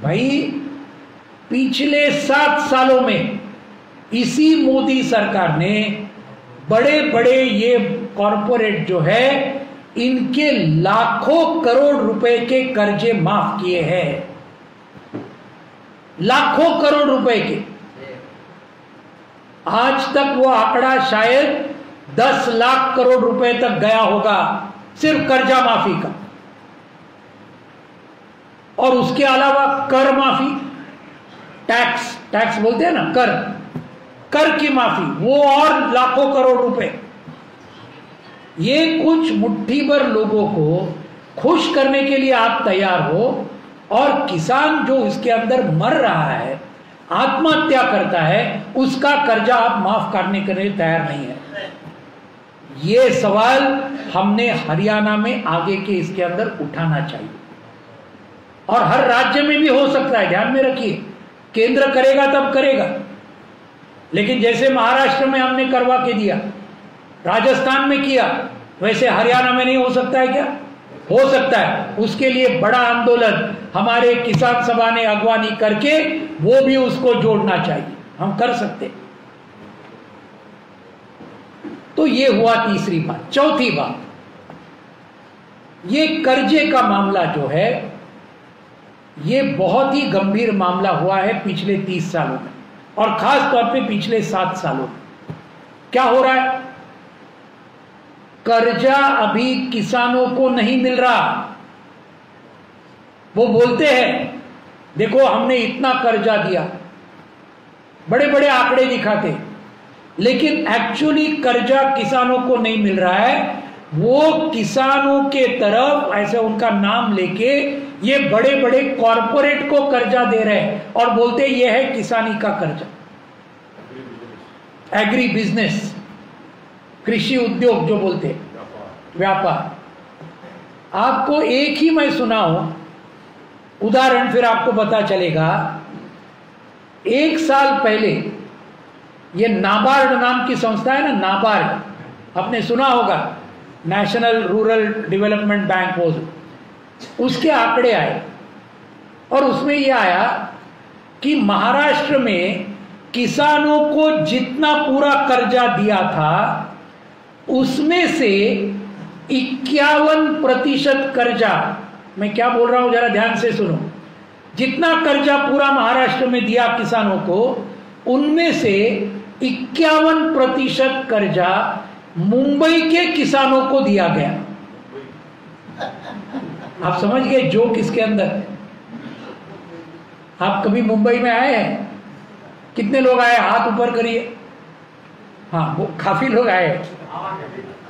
भाई पिछले 7 सालों में इसी मोदी सरकार ने बड़े बड़े ये कॉरपोरेट जो है इनके लाखों करोड़ रुपए के कर्जे माफ किए हैं, लाखों करोड़ रुपए के। आज तक वो आंकड़ा शायद 10 लाख करोड़ रुपए तक गया होगा, सिर्फ कर्जा माफी का। और उसके अलावा कर माफी, टैक्स बोलते हैं ना, कर की माफी, वो और लाखों करोड़ रुपए। ये कुछ मुट्ठी भर लोगों को खुश करने के लिए आप तैयार हो, और किसान जो इसके अंदर मर रहा है, आत्महत्या करता है, उसका कर्जा आप माफ करने के लिए तैयार नहीं है। ये सवाल हमने हरियाणा में आगे के इसके अंदर उठाना चाहिए, और हर राज्य में भी हो सकता है, ध्यान में रखिए। केंद्र करेगा तब करेगा, लेकिन जैसे महाराष्ट्र में हमने करवा के दिया, राजस्थान में किया, वैसे हरियाणा में नहीं हो सकता है क्या? हो सकता है। उसके लिए बड़ा आंदोलन हमारे किसान सभा ने अगवानी करके वो भी उसको जोड़ना चाहिए, हम कर सकते। तो ये हुआ तीसरी बात। चौथी बात, ये कर्जे का मामला जो है ये बहुत ही गंभीर मामला हुआ है पिछले 30 सालों में, और खास तौर पे पिछले 7 सालों में। क्या हो रहा है? कर्जा अभी किसानों को नहीं मिल रहा। वो बोलते हैं देखो हमने इतना कर्जा दिया, बड़े बड़े आंकड़े दिखाते, लेकिन एक्चुअली कर्जा किसानों को नहीं मिल रहा है। वो किसानों के तरफ ऐसे उनका नाम लेके ये बड़े बड़े कॉरपोरेट को कर्जा दे रहे हैं, और बोलते ये है किसानी का कर्जा, एग्री बिजनेस, कृषि उद्योग जो बोलते, व्यापार। आपको एक ही मैं सुनाऊं उदाहरण, फिर आपको पता चलेगा। 1 साल पहले ये नाबार्ड नाम की संस्था है ना, नाबार्ड, आपने सुना होगा, नेशनल रूरल डेवलपमेंट बैंक, वो उसके आंकड़े आए, और उसमें ये आया कि महाराष्ट्र में किसानों को जितना पूरा कर्जा दिया था उसमें से 51% कर्जा, मैं क्या बोल रहा हूं जरा ध्यान से सुनो, जितना कर्जा पूरा महाराष्ट्र में दिया किसानों को, उनमें से 51% कर्जा मुंबई के किसानों को दिया गया। आप समझ गए जोक इसके अंदर? आप कभी मुंबई में आए हैं? कितने लोग आए? हाथ ऊपर करिए। हाँ, वो काफी लोग आए,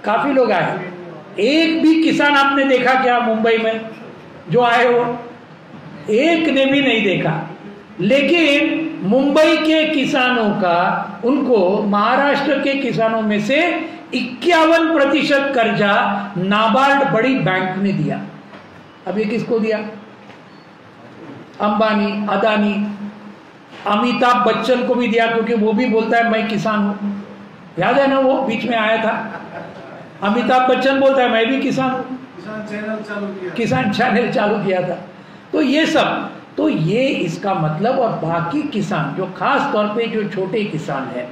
काफी लोग आए। एक भी किसान आपने देखा क्या मुंबई में जो आए हो? एक ने भी नहीं देखा। लेकिन मुंबई के किसानों का उनको महाराष्ट्र के किसानों में से 51% कर्जा नाबार्ड बड़ी बैंक ने दिया। अब ये किसको दिया? अंबानी, अदानी, अमिताभ बच्चन को भी दिया, क्योंकि वो भी बोलता है मैं किसान हूं। याद है ना, वो बीच में आया था, अमिताभ बच्चन बोलता है मैं भी किसान हूं, किसान चैनल चालू किया था। तो ये सब, तो ये इसका मतलब, और बाकी किसान जो खास तौर पे जो छोटे किसान है,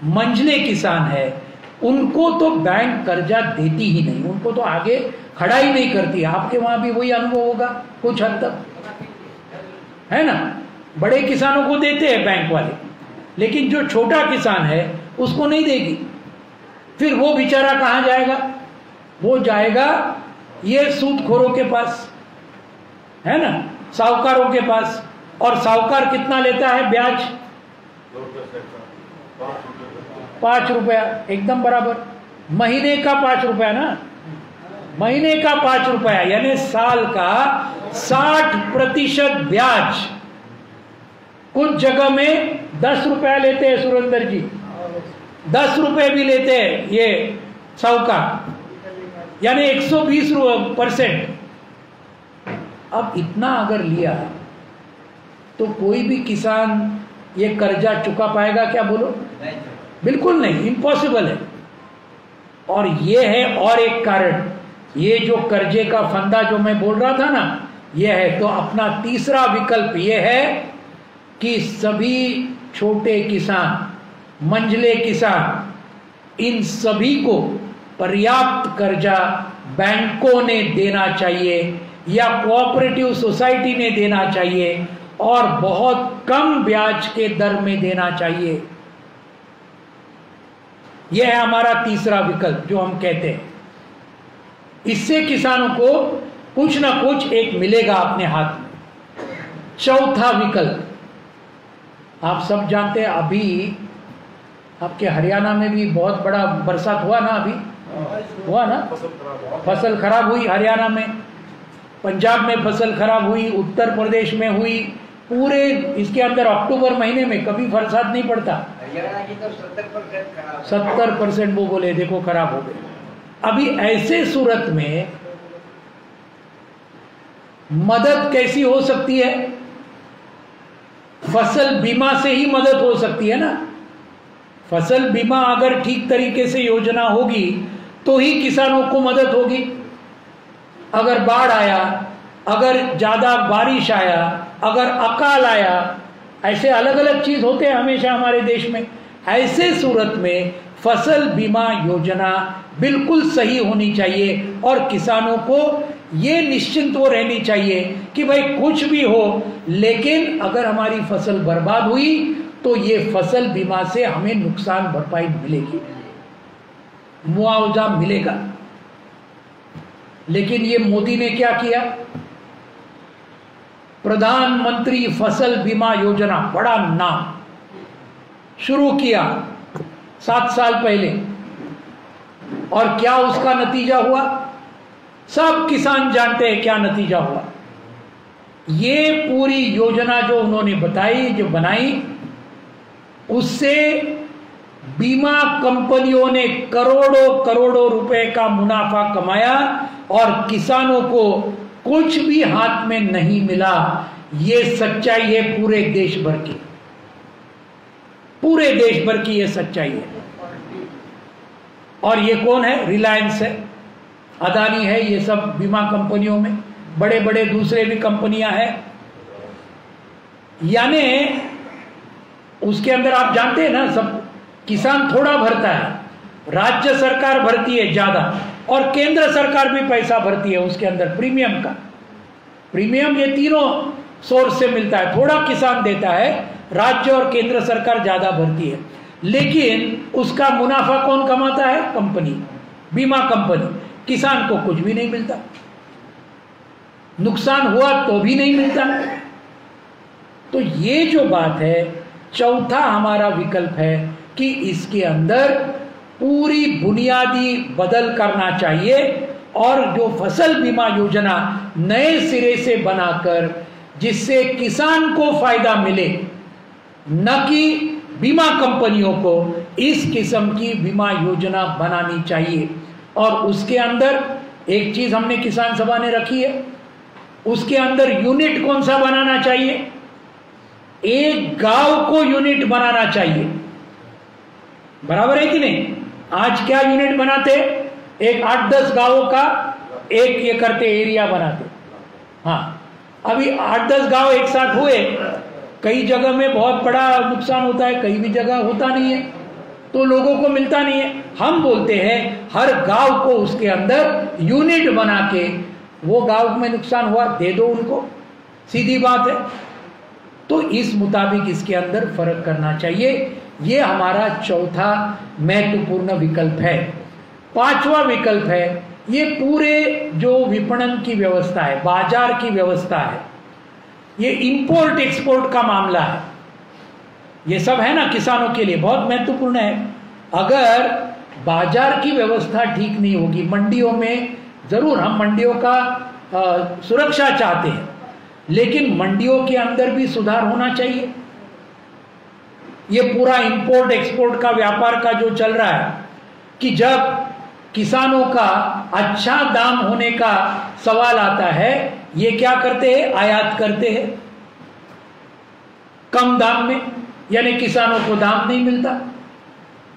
मंझले किसान है, उनको तो बैंक कर्जा देती ही नहीं, उनको तो आगे खड़ा ही नहीं करती। आपके वहां भी वही अनुभव होगा कुछ हद तक, है ना? बड़े किसानों को देते हैं बैंक वाले, लेकिन जो छोटा किसान है उसको नहीं देगी। फिर वो बेचारा कहां जाएगा? वो जाएगा ये सूदखोरों के पास, है ना, साहूकारों के पास। और साहूकार कितना लेता है ब्याज? 5 रुपया, एकदम बराबर। महीने का 5 रुपया ना, महीने का 5 रुपया, यानी साल का 60% ब्याज। कुछ जगह में 10 रुपया लेते हैं सुरेंद्र जी, 10 रुपए भी लेते हैं ये साहूकार, यानी 120%। अब इतना अगर लिया तो कोई भी किसान ये कर्जा चुका पाएगा क्या? बोलो, बिल्कुल नहीं, इम्पॉसिबल है। और ये है और एक कारण, ये जो कर्जे का फंदा जो मैं बोल रहा था ना, ये है। तो अपना तीसरा विकल्प ये है कि सभी छोटे किसान, मंझले किसान, इन सभी को पर्याप्त कर्जा बैंकों ने देना चाहिए या कोऑपरेटिव सोसाइटी ने देना चाहिए, और बहुत कम ब्याज के दर में देना चाहिए। यह है हमारा तीसरा विकल्प जो हम कहते हैं। इससे किसानों को कुछ ना कुछ एक मिलेगा अपने हाथ में। चौथा विकल्प, आप सब जानते हैं, अभी आपके हरियाणा में भी बहुत बड़ा बरसात हुआ ना, अभी हुआ ना, फसल खराब हुई हरियाणा में, पंजाब में फसल खराब हुई, उत्तर प्रदेश में हुई, पूरे इसके अंदर अक्टूबर महीने में कभी बरसात नहीं पड़ता। हरियाणा की तो 70% खराब, 70% वो बोले देखो खराब हो गए। अभी ऐसे सूरत में मदद कैसी हो सकती है? फसल बीमा से ही मदद हो सकती है ना। फसल बीमा अगर ठीक तरीके से योजना होगी तो ही किसानों को मदद होगी। अगर बाढ़ आया, अगर ज्यादा बारिश आया, अगर अकाल आया, ऐसे अलग अलग चीज होते हैं हमेशा हमारे देश में, ऐसे सूरत में फसल बीमा योजना बिल्कुल सही होनी चाहिए और किसानों को ये निश्चिंत वो रहनी चाहिए कि भाई कुछ भी हो, लेकिन अगर हमारी फसल बर्बाद हुई तो ये फसल बीमा से हमें नुकसान भरपाई मिलेगी, मुआवजा मिलेगा। लेकिन ये मोदी ने क्या किया? प्रधानमंत्री फसल बीमा योजना, बड़ा नाम, शुरू किया 7 साल पहले, और क्या उसका नतीजा हुआ? सब किसान जानते हैं क्या नतीजा हुआ। ये पूरी योजना जो उन्होंने बताई, जो बनाई, उससे बीमा कंपनियों ने करोड़ों करोड़ों रुपए का मुनाफा कमाया और किसानों को कुछ भी हाथ में नहीं मिला। ये सच्चाई है पूरे देश भर की, पूरे देश भर की ये सच्चाई है। और ये कौन है? रिलायंस है, अदानी है, ये सब बीमा कंपनियों में बड़े बड़े दूसरे भी कंपनियां हैं। यानी उसके अंदर आप जानते हैं ना, सब किसान थोड़ा भरता है, राज्य सरकार भरती है ज्यादा, और केंद्र सरकार भी पैसा भरती है उसके अंदर प्रीमियम का। प्रीमियम ये तीनों सोर्स से मिलता है, थोड़ा किसान देता है, राज्य और केंद्र सरकार ज्यादा भरती है, लेकिन उसका मुनाफा कौन कमाता है? कंपनी, बीमा कंपनी। किसान को कुछ भी नहीं मिलता, नुकसान हुआ तो भी नहीं मिलता। तो ये जो बात है, चौथा हमारा विकल्प है कि इसके अंदर पूरी बुनियादी बदल करना चाहिए और जो फसल बीमा योजना नए सिरे से बनाकर जिससे किसान को फायदा मिले, न कि बीमा कंपनियों को, इस किस्म की बीमा योजना बनानी चाहिए। और उसके अंदर एक चीज हमने किसान सभा ने रखी है, उसके अंदर यूनिट कौन सा बनाना चाहिए? एक गांव को यूनिट बनाना चाहिए, बराबर है कि नहीं? आज क्या यूनिट बनाते? एक 8-10 गांवों का एक ये करते, एरिया बनाते। हाँ, अभी 8-10 गांव एक साथ हुए, कई जगह में बहुत बड़ा नुकसान होता है, कई भी जगह होता नहीं है, तो लोगों को मिलता नहीं है। हम बोलते हैं हर गांव को उसके अंदर यूनिट बना के, वो गांव में नुकसान हुआ दे दो उनको, सीधी बात है। तो इस मुताबिक इसके अंदर फर्क करना चाहिए। ये हमारा चौथा महत्वपूर्ण विकल्प है। पांचवा विकल्प है, ये पूरे जो विपणन की व्यवस्था है, बाजार की व्यवस्था है, ये इंपोर्ट एक्सपोर्ट का मामला है, ये सब है ना, किसानों के लिए बहुत महत्वपूर्ण है। अगर बाजार की व्यवस्था ठीक नहीं होगी, मंडियों में जरूर हम मंडियों का सुरक्षा चाहते हैं, लेकिन मंडियों के अंदर भी सुधार होना चाहिए। ये पूरा इंपोर्ट एक्सपोर्ट का व्यापार का जो चल रहा है कि जब किसानों का अच्छा दाम होने का सवाल आता है, ये क्या करते हैं, आयात करते हैं कम दाम में, यानी किसानों को दाम नहीं मिलता।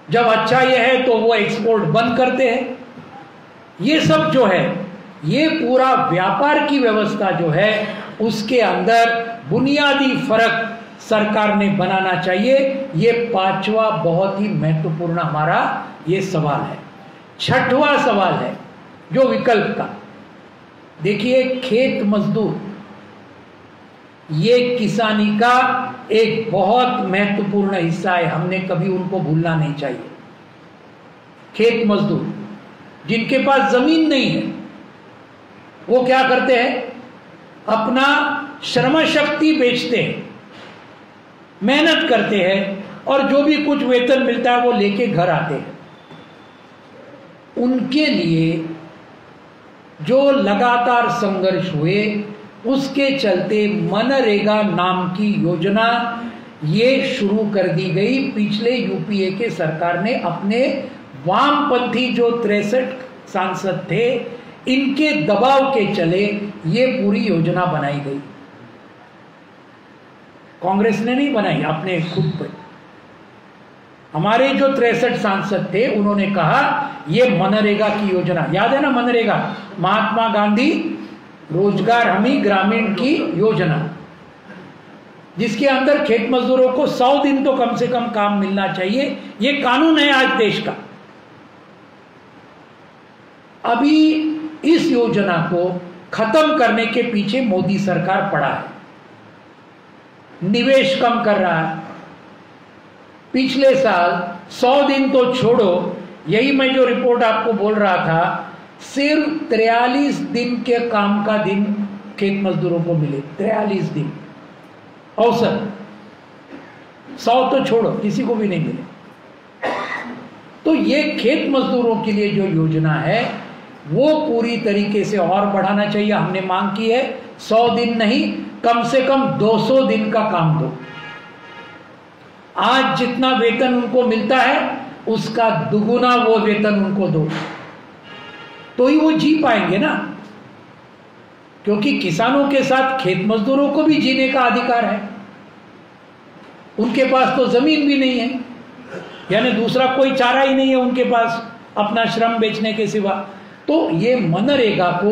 जब अच्छा ये है तो वो एक्सपोर्ट बंद करते हैं। ये सब जो है, ये पूरा व्यापार की व्यवस्था जो है उसके अंदर बुनियादी फर्क सरकार ने बनाना चाहिए। ये पांचवा बहुत ही महत्वपूर्ण हमारा ये सवाल है। छठवां सवाल है जो विकल्प का, देखिए खेत मजदूर ये किसानी का एक बहुत महत्वपूर्ण हिस्सा है, हमने कभी उनको भूलना नहीं चाहिए। खेत मजदूर जिनके पास जमीन नहीं है, वो क्या करते हैं, अपना श्रम शक्ति बेचते हैं, मेहनत करते हैं और जो भी कुछ वेतन मिलता है वो लेके घर आते हैं। उनके लिए जो लगातार संघर्ष हुए, उसके चलते मनरेगा नाम की योजना ये शुरू कर दी गई। पिछले यूपीए के सरकार ने अपने वामपंथी जो 63 सांसद थे, इनके दबाव के चले ये पूरी योजना बनाई गई। कांग्रेस ने नहीं बनाई, अपने खुद पे। हमारे जो 63 सांसद थे उन्होंने कहा ये मनरेगा की योजना, याद है ना मनरेगा, महात्मा गांधी रोजगार हमी ग्रामीण की योजना, जिसके अंदर खेत मजदूरों को 100 दिन तो कम से कम काम मिलना चाहिए। ये कानून है आज देश का। अभी इस योजना को खत्म करने के पीछे मोदी सरकार पड़ा है, निवेश कम कर रहा है। पिछले साल 100 दिन तो छोड़ो, यही मैं जो रिपोर्ट आपको बोल रहा था, सिर्फ 43 दिन के काम का दिन खेत मजदूरों को मिले। 43 दिन औसत, 100 तो छोड़ो, किसी को भी नहीं मिले। तो ये खेत मजदूरों के लिए जो योजना है वो पूरी तरीके से और बढ़ाना चाहिए। हमने मांग की है 100 दिन नहीं, कम से कम 200 दिन का काम दो। आज जितना वेतन उनको मिलता है उसका दुगुना वो वेतन उनको दो, तो ही वो जी पाएंगे ना। क्योंकि किसानों के साथ खेत मजदूरों को भी जीने का अधिकार है। उनके पास तो जमीन भी नहीं है, यानी दूसरा कोई चारा ही नहीं है उनके पास अपना श्रम बेचने के सिवा। तो ये मनरेगा को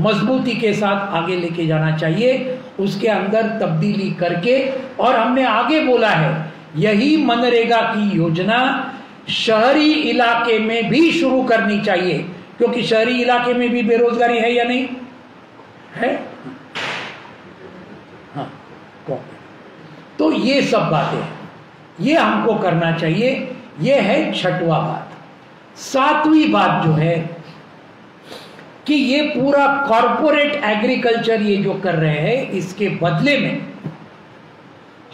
मजबूती के साथ आगे लेके जाना चाहिए, उसके अंदर तब्दीली करके। और हमने आगे बोला है यही मनरेगा की योजना शहरी इलाके में भी शुरू करनी चाहिए, क्योंकि शहरी इलाके में भी बेरोजगारी है या नहीं है। हाँ, तो ये सब बातें ये हमको करना चाहिए। ये है छठवां बात। सातवीं बात जो है कि ये पूरा कॉरपोरेट एग्रीकल्चर ये जो कर रहे हैं, इसके बदले में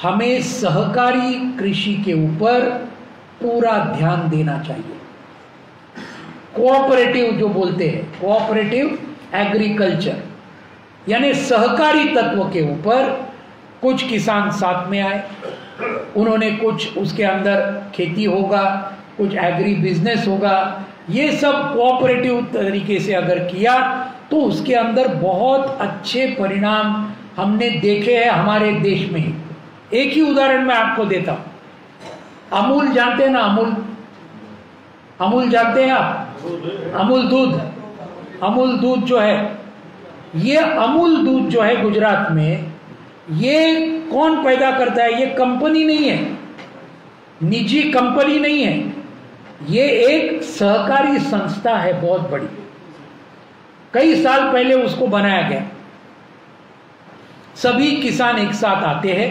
हमें सहकारी कृषि के ऊपर पूरा ध्यान देना चाहिए। कोऑपरेटिव जो बोलते हैं, कोऑपरेटिव एग्रीकल्चर, यानी सहकारी तत्व के ऊपर कुछ किसान साथ में आए, उन्होंने कुछ उसके अंदर खेती होगा, कुछ एग्री बिजनेस होगा। ये सब कोऑपरेटिव तरीके से अगर किया तो उसके अंदर बहुत अच्छे परिणाम हमने देखे हैं हमारे देश में ही। एक ही उदाहरण मैं आपको देता हूं। अमूल जानते हैं ना, अमूल जानते हैं आप? अमूल दूध जो है, ये अमूल दूध जो है गुजरात में, ये कौन पैदा करता है? ये कंपनी नहीं है, निजी कंपनी नहीं है, ये एक सहकारी संस्था है बहुत बड़ी। कई साल पहले उसको बनाया गया। सभी किसान एक साथ आते हैं,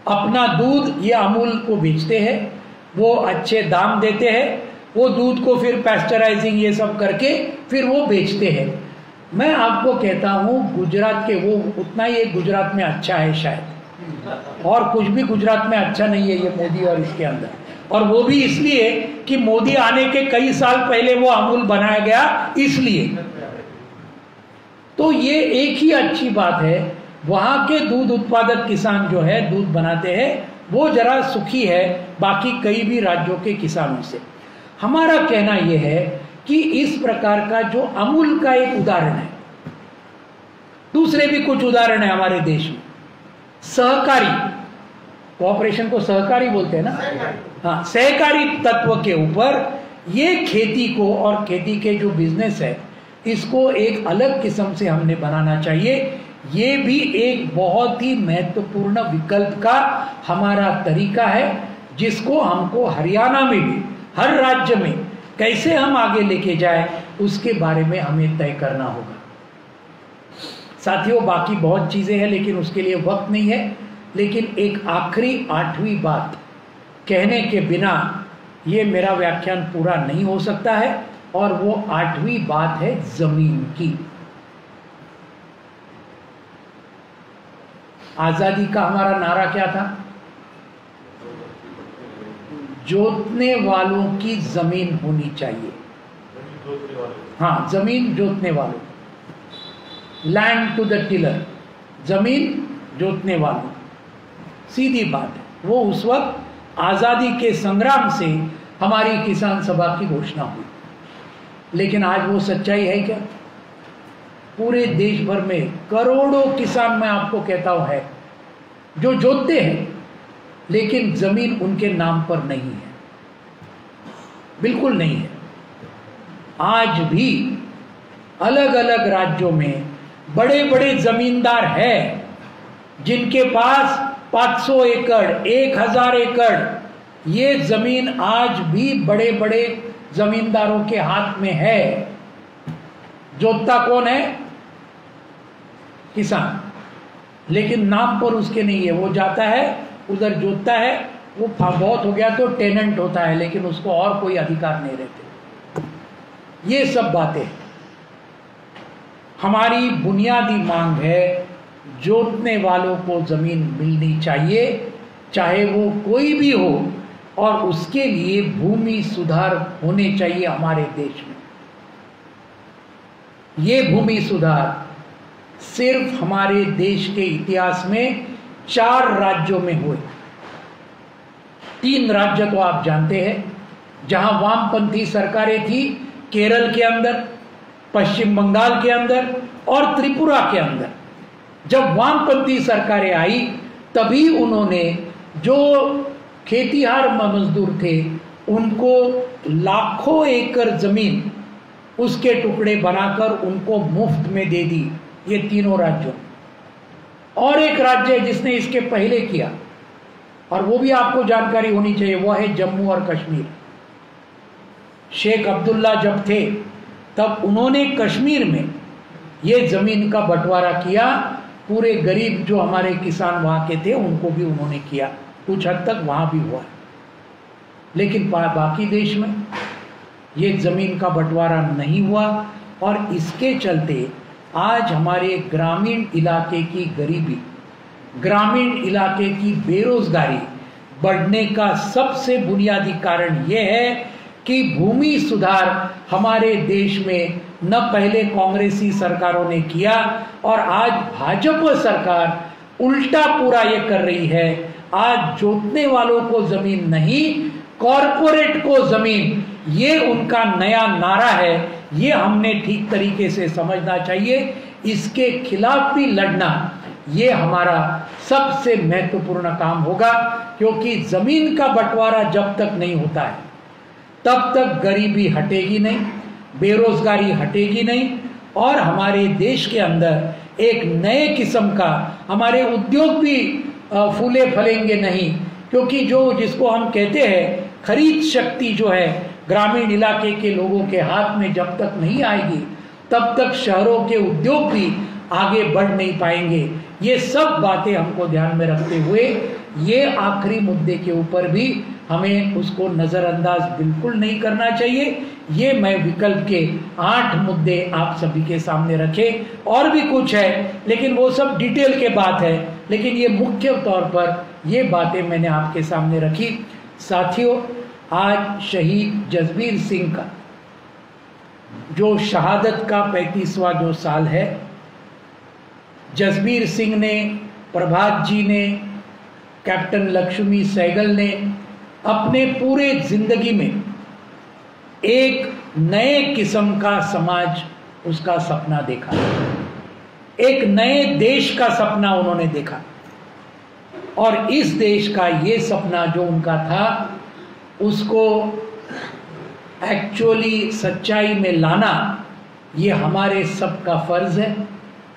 अपना दूध ये अमूल को बेचते हैं, वो अच्छे दाम देते हैं, वो दूध को फिर पैस्चराइजिंग ये सब करके फिर वो बेचते हैं। मैं आपको कहता हूँ गुजरात के वो उतना ही गुजरात में अच्छा है शायद, और कुछ भी गुजरात में अच्छा नहीं है ये मोदी और इसके अंदर। और वो भी इसलिए कि मोदी आने के कई साल पहले वो अमूल बनाया गया, इसलिए तो ये एक ही अच्छी बात है, वहाँ के दूध उत्पादक किसान जो है दूध बनाते हैं वो जरा सुखी है बाकी कई भी राज्यों के किसानों से। हमारा कहना यह है कि इस प्रकार का जो अमूल का एक उदाहरण है, दूसरे भी कुछ उदाहरण है हमारे देश में, सहकारी, कोऑपरेशन को सहकारी बोलते हैं ना, हाँ, सहकारी तत्व के ऊपर ये खेती को और खेती के जो बिजनेस है इसको एक अलग किस्म से हमने बनाना चाहिए। ये भी एक बहुत ही महत्वपूर्ण विकल्प का हमारा तरीका है जिसको हमको हरियाणा में भी, हर राज्य में कैसे हम आगे लेके जाए उसके बारे में हमें तय करना होगा। साथियों, बाकी बहुत चीजें हैं लेकिन उसके लिए वक्त नहीं है। लेकिन एक आखिरी 8वीं बात कहने के बिना ये मेरा व्याख्यान पूरा नहीं हो सकता है, और वो 8वीं बात है जमीन की। आजादी का हमारा नारा क्या था? जोतने वालों की जमीन होनी चाहिए। हाँ, जमीन जोतने वालों, लैंड टू द टिलर, जमीन जोतने वालों, सीधी बात है। वो उस वक्त आजादी के संग्राम से हमारी किसान सभा की घोषणा हुई। लेकिन आज वो सच्चाई है क्या? पूरे देश भर में करोड़ों किसान, मैं आपको कहता हूं, है जो जोतते हैं लेकिन जमीन उनके नाम पर नहीं है, बिल्कुल नहीं है। आज भी अलग अलग राज्यों में बड़े बड़े जमींदार हैं जिनके पास 500 एकड़, 1000 एकड़ ये जमीन आज भी बड़े बड़े जमींदारों के हाथ में है। जोतता कौन है? किसान, लेकिन नाम पर उसके नहीं है। वो जाता है उधर जोतता है, वो बहुत हो गया तो टेनेंट होता है, लेकिन उसको और कोई अधिकार नहीं रहते। ये सब बातें हमारी बुनियादी मांग है, जोतने वालों को जमीन मिलनी चाहिए, चाहे वो कोई भी हो, और उसके लिए भूमि सुधार होने चाहिए हमारे देश में। ये भूमि सुधार सिर्फ हमारे देश के इतिहास में 4 राज्यों में हुए। 3 राज्य तो आप जानते हैं जहां वामपंथी सरकारें थी, केरल के अंदर, पश्चिम बंगाल के अंदर और त्रिपुरा के अंदर। जब वामपंथी सरकारें आई तभी उन्होंने जो खेतीहार मजदूर थे उनको लाखों एकड़ जमीन उसके टुकड़े बनाकर उनको मुफ्त में दे दी, ये तीनों राज्यों। और एक राज्य है जिसने इसके पहले किया, और वो भी आपको जानकारी होनी चाहिए, वो है जम्मू और कश्मीर। शेख अब्दुल्ला जब थे तब उन्होंने कश्मीर में ये जमीन का बंटवारा किया। पूरे गरीब जो हमारे किसान वहां के थे उनको भी उन्होंने किया, कुछ हद तक वहां भी हुआ। लेकिन बाकी देश में ये जमीन का बंटवारा नहीं हुआ, और इसके चलते आज हमारे ग्रामीण इलाके की गरीबी, ग्रामीण इलाके की बेरोजगारी बढ़ने का सबसे बुनियादी कारण यह है कि भूमि सुधार हमारे देश में न पहले कांग्रेसी सरकारों ने किया, और आज भाजपा सरकार उल्टा पूरा ये कर रही है। आज जोतने वालों को जमीन नहीं, कॉरपोरेट को जमीन, ये उनका नया नारा है। ये हमने ठीक तरीके से समझना चाहिए। इसके खिलाफ भी लड़ना ये हमारा सबसे महत्वपूर्ण काम होगा, क्योंकि जमीन का बंटवारा जब तक नहीं होता है तब तक गरीबी हटेगी नहीं, बेरोजगारी हटेगी नहीं, और हमारे देश के अंदर एक नए किस्म का हमारे उद्योग भी फूले फलेंगे नहीं। क्योंकि जिसको हम कहते हैं खरीद शक्ति जो है ग्रामीण इलाके के लोगों के हाथ में जब तक नहीं आएगी तब तक शहरों के उद्योग भी आगे बढ़ नहीं पाएंगे। ये सब बातें हमको ध्यान में रखते हुए ये आखिरी मुद्दे के ऊपर भी हमें उसको नज़रअंदाज बिल्कुल नहीं करना चाहिए। ये मैं विकल्प के 8 मुद्दे आप सभी के सामने रखे, और भी कुछ है लेकिन वो सब डिटेल के बात है, लेकिन ये मुख्य तौर पर ये बातें मैंने आपके सामने रखी। साथियों, आज शहीद जसबीर सिंह का जो शहादत का 35वां जो साल है, जसबीर सिंह ने, प्रभात जी ने, कैप्टन लक्ष्मी सहगल ने अपने पूरे जिंदगी में एक नए किस्म का समाज, उसका सपना देखा, एक नए देश का सपना उन्होंने देखा। और इस देश का ये सपना जो उनका था, उसको एक्चुअली सच्चाई में लाना, ये हमारे सबका फर्ज है,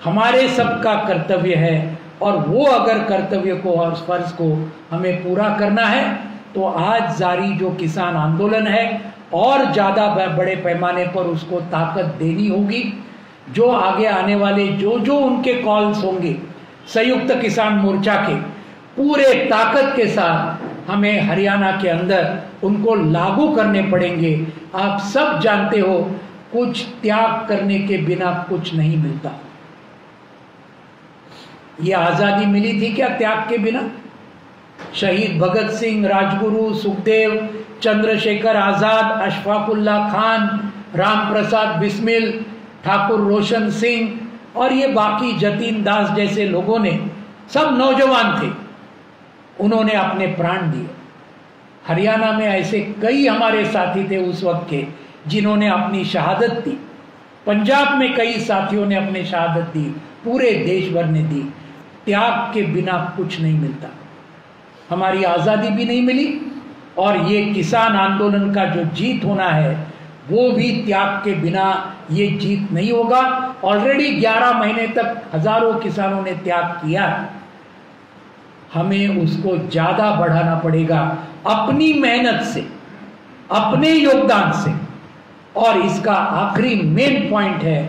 हमारे सबका कर्तव्य है। और वो अगर कर्तव्य को और फर्ज को हमें पूरा करना है तो आज जारी जो किसान आंदोलन है और ज़्यादा बड़े पैमाने पर उसको ताकत देनी होगी। जो आगे आने वाले जो उनके कॉल्स होंगे संयुक्त किसान मोर्चा के, पूरे ताकत के साथ हमें हरियाणा के अंदर उनको लागू करने पड़ेंगे। आप सब जानते हो, कुछ त्याग करने के बिना कुछ नहीं मिलता। ये आज़ादी मिली थी क्या त्याग के बिना? शहीद भगत सिंह, राजगुरु, सुखदेव, चंद्रशेखर आज़ाद, अशफाकुल्लाह खान, राम प्रसाद बिस्मिल, ठाकुर रोशन सिंह और ये बाकी जतीन दास जैसे लोगों ने, सब नौजवान थे, उन्होंने अपने प्राण दिए। हरियाणा में ऐसे कई हमारे साथी थे उस वक्त के जिन्होंने अपनी शहादत दी। पंजाब में कई साथियों ने अपनी शहादत दी, पूरे देश भर ने दी। त्याग के बिना कुछ नहीं मिलता। हमारी आज़ादी भी नहीं मिली और ये किसान आंदोलन का जो जीत होना है वो भी त्याग के बिना ये जीत नहीं होगा। ऑलरेडी 11 महीने तक हजारों किसानों ने त्याग किया है, हमें उसको ज्यादा बढ़ाना पड़ेगा अपनी मेहनत से, अपने योगदान से। और इसका आखिरी मेन पॉइंट है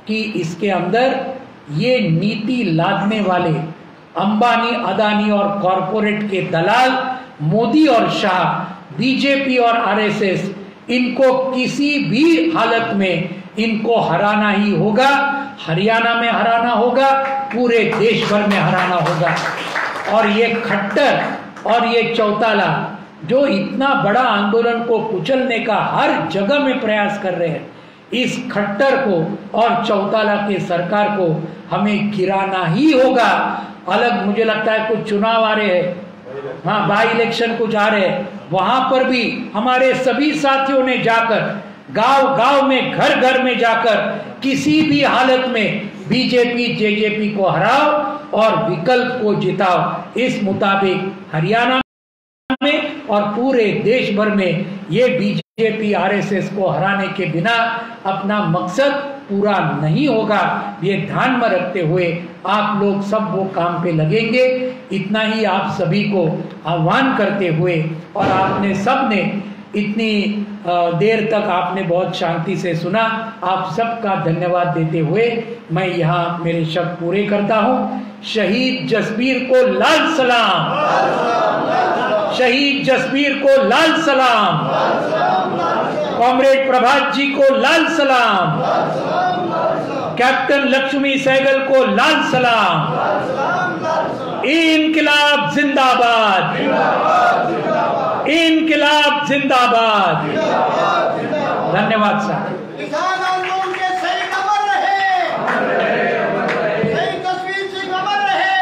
कि इसके अंदर ये नीति लादने वाले अंबानी, अदानी और कॉरपोरेट के दलाल मोदी और शाह, बीजेपी और आरएसएस, इनको किसी भी हालत में इनको हराना ही होगा। हरियाणा में हराना होगा, पूरे देश भर में हराना होगा। और ये खट्टर और ये चौताला जो इतना बड़ा आंदोलन को कुचलने का हर जगह में प्रयास कर रहे हैं, इस खट्टर को और चौताला के सरकार को हमें गिराना ही होगा। अलग मुझे लगता है कुछ चुनाव आ रहे हैं, हाँ बाई इलेक्शन कुछ आ रहे हैं, वहां पर भी हमारे सभी साथियों ने जाकर गांव गांव में, घर घर में जाकर किसी भी हालत में बीजेपी जेजेपी को हराओ और विकल्प को जिताओ। इस मुताबिक हरियाणा में और पूरे देश भर में ये बीजेपी आरएसएस को हराने के बिना अपना मकसद पूरा नहीं होगा। ये ध्यान में रखते हुए आप लोग सब वो काम पे लगेंगे, इतना ही आप सभी को आह्वान करते हुए। और आपने सब ने इतनी देर तक आपने बहुत शांति से सुना, आप सबका धन्यवाद देते हुए मैं यहाँ मेरे शब्द पूरे करता हूँ। शहीद जसबीर को लाल सलाम, शहीद जसबीर को लाल सलाम, कॉमरेड प्रभात जी को लाल सलाम, कैप्टन लक्ष्मी सहगल को लाल सलाम। इनकिलाब जिंदाबाद, इनकिलाब जिंदाबाद। धन्यवाद साहब। किसान आंदोलन के शहीद अमर रहे, शहीद जसबीर सिंह अमर रहे।